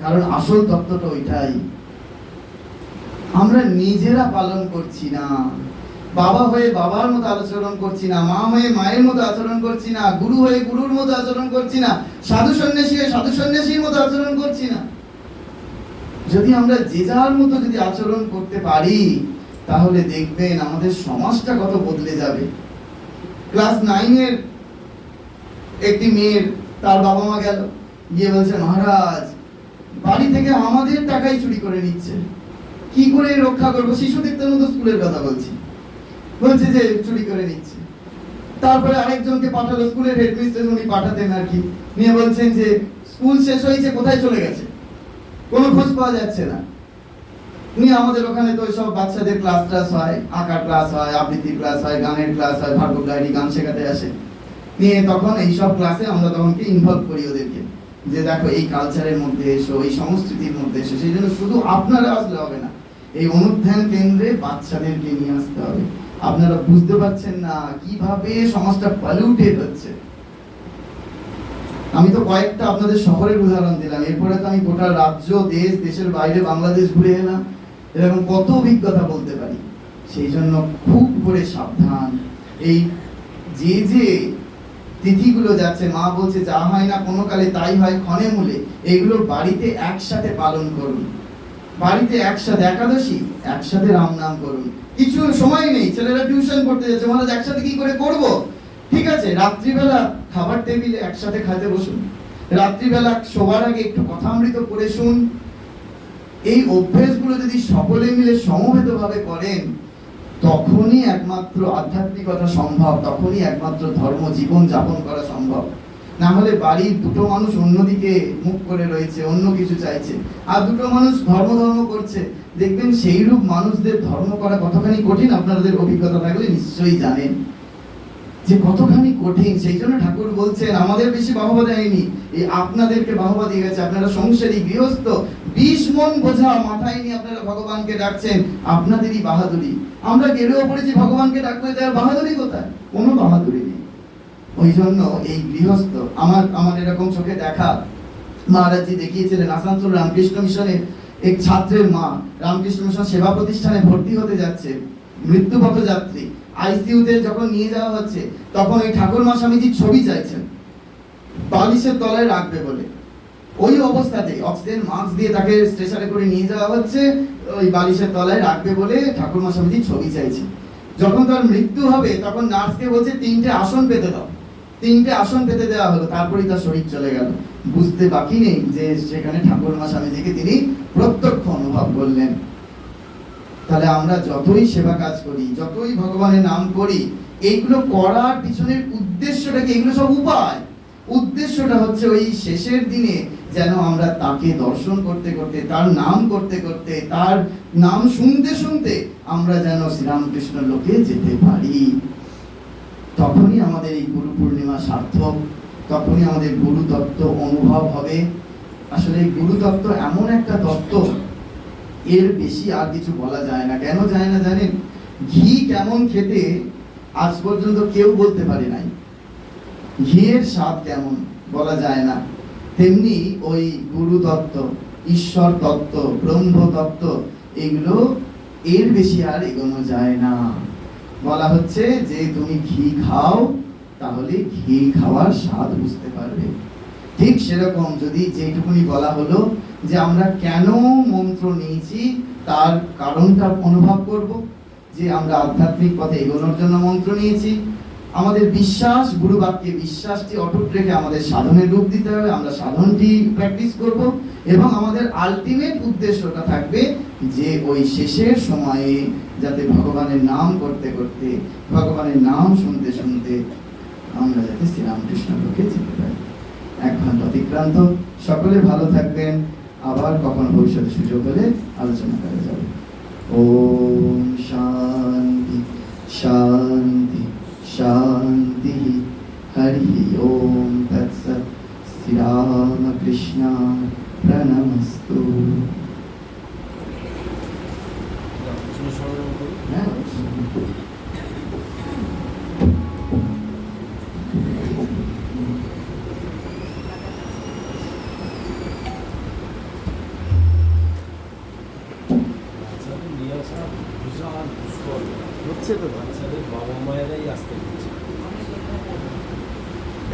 কারণ আসল তত্ত্বটা ওইটাই। আমরা নিজেরা পালন করছি না, বাবা হয়ে বাবার মতো আচরণ করছি না, মা হয়ে মায়ের মতো আচরণ করছি না, গুরু হয়ে গুরুর মতো আচরণ করছি না, সাধু সন্ন্যাসী হয়ে সাধু সন্ন্যাসীর মতো আচরণ করছি না। যদি আমরা যে যার মতো যদি আচরণ করতে পারি, তাহলে দেখবেন আমাদের সমাজটা কত বদলে যাবে। ক্লাস 9-এর একটি মেয়ের তার বাবা মা গেল, গিয়ে বলছে মহারাজ বাড়ি থেকে আমাদের টাকাই চুরি করে নিচ্ছে, কি করে রক্ষা করবো? শিশু তীর্থের মতো স্কুলের কথা বলছি, বলছে যে চুরি করে নিচ্ছে। তারপরে আরেকজনকে পাঠালো, স্কুলের হেডমিস্ট্রেস উনি পাঠাতেন আর কি, নিয়ে বলছেন যে স্কুল শেষ হয়েছে, কোথায় চলে গেছে, কোনো খোঁজ পাওয়া যাচ্ছে না। নিয়ে আমাদের ওখানে তো সব বাচ্চাদের ক্লাস ক্লাস হয়, আঁকার ক্লাস হয়, আবৃত্তির ক্লাস হয়, গানের ক্লাস হয়, ভার্গব লাহিড়ী গান শেখাতে আসে। নিয়ে তখন এইসব ক্লাসে আমরা তখনকে ইনভলভ করি ওদেরকে, যে দেখো এই কালচারের মধ্যে এসো, এই সংস্কৃতির মধ্যে এসো। সেই জন্য শুধু আপনারা আসলে হবে না, এই অনুধ্যান কেন্দ্রে বাচ্চাদেরকে নিয়ে আসতে হবে। আপনারা বুঝতে পারছেন না কিভাবে সমাজটা পলিউটেড হচ্ছে। আমি তো কয়েকটা আপনাদের শহরের উদাহরণ দিলাম, এরপরে তো আমি গোটা রাজ্য, দেশ, দেশের বাইরে, বাংলাদেশ ঘুরে এলাম, এরকম কত অভিজ্ঞতা বলতে পারি। সেই জন্য খুব করে সাবধান। এই যে যে তিথিগুলো যাচ্ছে, মা বলছে যা হয় না কোনো কালে তাই হয় ক্ষণে মূলে, এগুলো বাড়িতে একসাথে পালন করুন। বাড়িতে একসাথে একাদশী একসাথে রাম নাম করুন। কিছু সময় নেই, ছেলেরা টিউশন পড়তে যাচ্ছে, মহারাজ একসাথে কি করে করব? ঠিক আছে, রাত্রিবেলা খাবার টেবিলে একসাথে খেতে বসুন, রাত্রিবেলা শোবার আগে একটু কথামৃত পড়ে শুন। এই অভ্যেসগুলো যদি সকলে মিলে সমবেতভাবে করেন, তখনই একমাত্র আধ্যাত্মিকতা সম্ভব, তখনই একমাত্র ধর্ম জীবন যাপন করা সম্ভব। না হলে বাড়ির দুটো মানুষ অন্যদিকে মুখ করে রয়েছে, অন্য কিছু চাইছে, আর দুটো মানুষ ধর্ম ধর্ম করছে, দেখবেন সেই রূপ মানুষদের ধর্ম করা কতখানি কঠিন। আপনাদের অভিজ্ঞতা থাকলে নিশ্চয়ই জানেন যে কতখানি কঠিন। সেই জন্য ঠাকুর বলছেন আমাদের বেশি বাহবা দেয়নি, এই আপনাদেরকে বাহবা দিয়ে গেছে। আপনারা সংসারী, গৃহস্থ, 20 মন বোঝা মাথায় নিয়ে আপনারা ভগবানকে ডাকছেন, আপনাদেরই বাহাদুরি। আমরা গেরুয়া পড়েছি, ভগবানকে ডাকতে দেওয়ার বাহাদুরি কোথায়? কোনো বাহাদুরি নেই। ওই জন্য এই গৃহস্থ, আমার এরকম চোখে দেখা, মহারাজজি দেখিয়েছিলেন আসানসোল রামকৃষ্ণ মিশনের এক ছাত্রের মা রামকৃষ্ণ মিশন সেবা প্রতিষ্ঠানে ভর্তি হতে যাচ্ছে, মৃত্যুপথ যাত্রী। আইসিইউতে যখন নিয়ে যাওয়া হচ্ছে তখন ওই ঠাকুরমা স্বামীজির ছবি চাইছেন বালিশের তলায় রাখবে বলে। ওই অবস্থাতে অক্সিজেন মাস্ক দিয়ে তাকে স্ট্রেচারে করে নিয়ে যাওয়া হচ্ছে, ওই বালিশের তলায় রাখবে বলে ঠাকুরমা স্বামীজির ছবি চাইছে। যখন তার মৃত্যু হবে তখন নার্সকে বলছে 3টে আসন পেতে দাও। 3টে আসন পেতে দেওয়া হলো, তারপরেই তার শরীর চলে গেল। বুঝতে বাকি নেই যে সেখানে ঠাকুরমা স্বামীজিকে তিনি প্রত্যক্ষ অনুভব করলেন। তাহলে আমরা যতই সেবা কাজ করি, যতই ভগবানের নাম করি, এইগুলো করার পিছনের উদ্দেশ্যটা কি? এগুলো সব উপায়। উদ্দেশ্যটা হচ্ছে ওই শেষের দিনে যেন আমরা তাকে দর্শন করতে করতে, তার নাম করতে করতে, তার নাম শুনতে শুনতে আমরা যেন শ্রীরামকৃষ্ণ লোকে যেতে পারি। তখনই আমাদের এই গুরু পূর্ণিমা সার্থক, তখনই আমাদের গুরু তত্ত্ব অনুভব হবে। আসলে গুরু তত্ত্ব এমন একটা তত্ত্ব, এর বেশি আর কিছু বলা যায় না। কেন যায় না জানেন? ঘি কেমন খেতে আজ পর্যন্ত কেউ বলতে পারে নাই। ঘিয়ের স্বাদ কেমন বলা যায় না, তেমনি ওই গুরু তত্ত্ব, ঈশ্বর তত্ত্ব, ব্রহ্ম তত্ত্ব, এগুলো এর বেশি আর এগোনো যায় না। বলা হচ্ছে যে তুমি ঘি খাও, তাহলে ঘি খাওয়ার স্বাদ বুঝতে পারবে। ঠিক সেরকম যদি যেটুকুনি বলা হলো যে আমরা কেন মন্ত্র নিয়েছি তার কারণটা অনুভব করব, যে আমরা আধ্যাত্মিক পথে এগোনোর জন্য মন্ত্র নিয়েছি। আমাদের বিশ্বাস, গুরু বাক্যে বিশ্বাসটি অটুট রেখে আমাদের সাধনের রূপ দিতে হবে, আমরা সাধনটি প্র্যাকটিস করব, এবং আমাদের আলটিমেট উদ্দেশ্যটা থাকবে যে ওই শেষের সময়ে যাতে ভগবানের নাম করতে করতে, ভগবানের নাম শুনতে শুনতে আমরা যাতে শ্রীরামকৃষ্ণ লোকে যেতে পারি। 1 ঘন্টা অতিক্রান্ত। সকলে ভালো থাকবেন। আবার কখনো ভবিষ্যতে সুযোগ হলে আলোচনা করা যাবে। ওম শান্তি শান্তি শান্তি। হরি ওম তৎসৎ। শ্রীরামকৃষ্ণ প্রণমস্তু।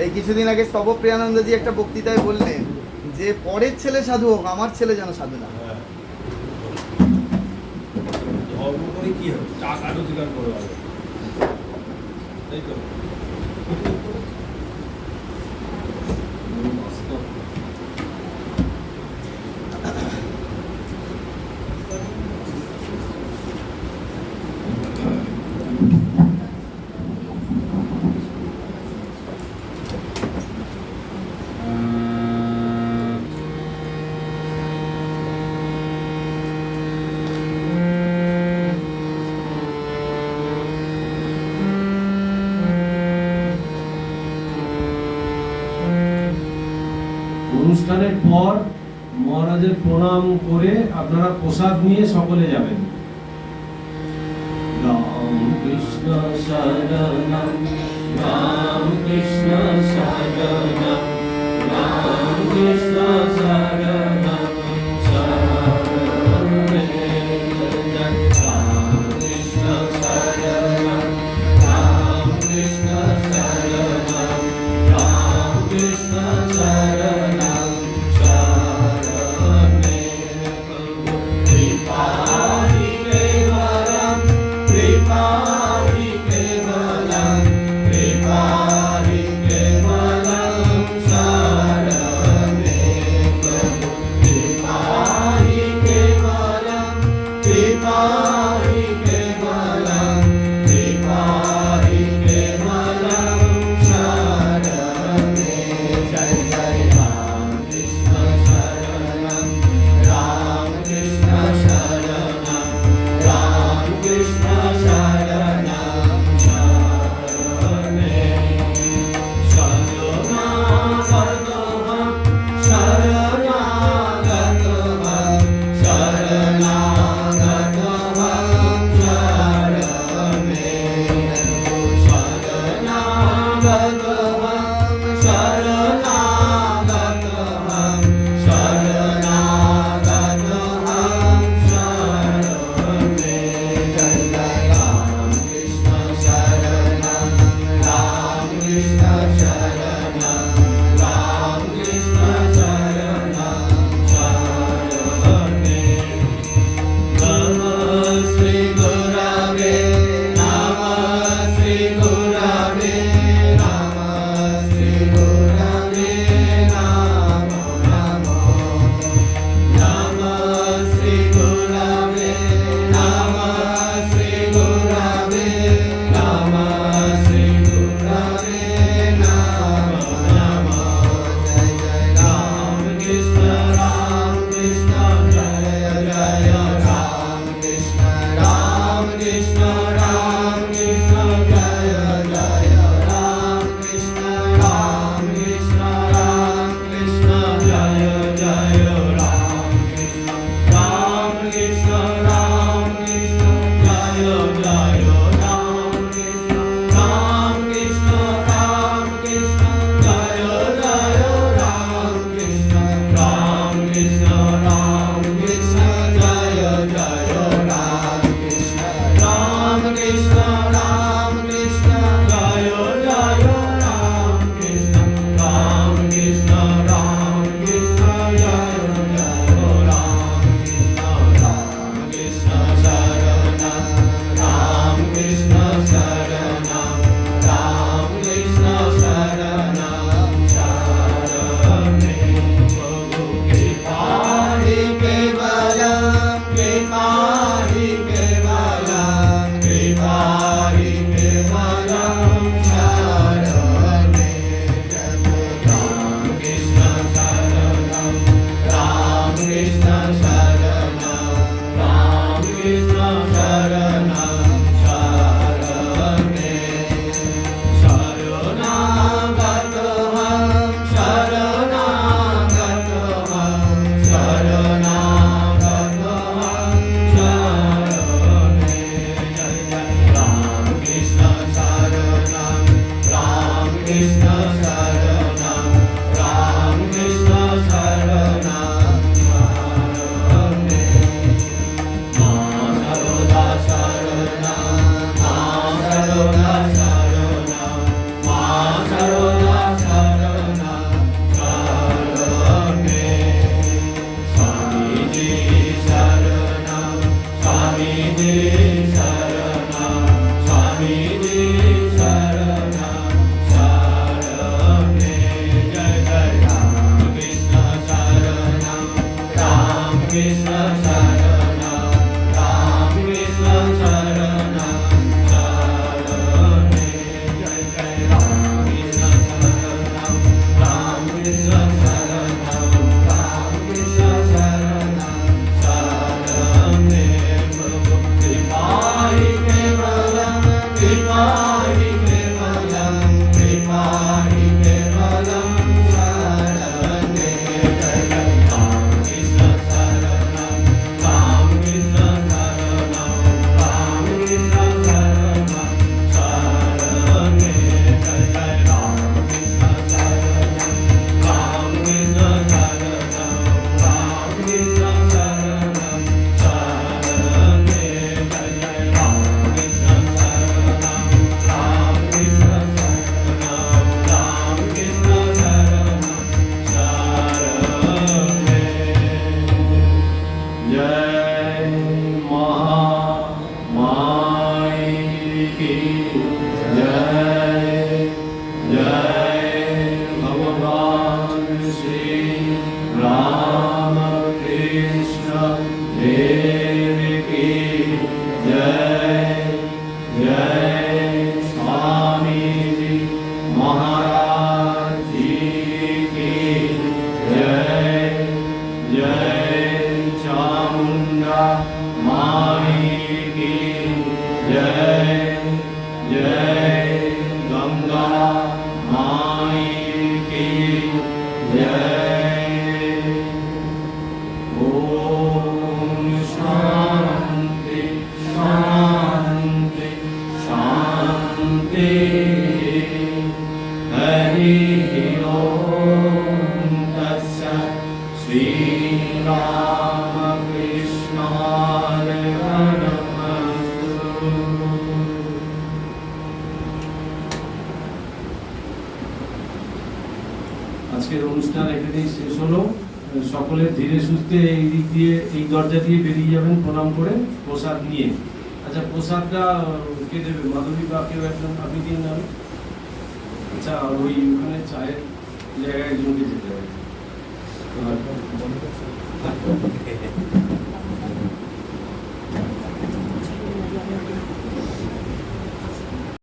এই কিছুদিন আগে স্তব প্রিয়ানন্দজি একটা বক্তৃতায় বললেন যে পরের ছেলে সাধু হোক, আমার ছেলে যেন সাধু না। ধর্ম করে কি হবে? টাকা রোজগার করে হবে, তাই তো? অনুষ্ঠানের পর মহারাজের প্রণাম করে আপনারা প্রসাদ নিয়ে সকলে যাবেন। রাম কৃষ্ণ শরণম, রাম কৃষ্ণ শরণম, রাম কৃষ্ণ শরণম, শরণম রাম কৃষ্ণ শরণম, রাম কৃষ্ণ শরণম, রাম কৃষ্ণ শরণম। আজকের অনুষ্ঠান এখানেই শেষ হলো। সকলে ধীরে সুস্থে এই দিক দিয়ে এই দরজা দিয়ে বেরিয়ে যাবেন প্রণাম করে প্রসাদ নিয়ে। আচ্ছা, প্রসাদটা কে দেবে? মাধবী বা কেউ একজন আপনি দিন না? আচ্ছা, ওই ওখানে চায়ের জায়গায় একজনকে যেতে হবে।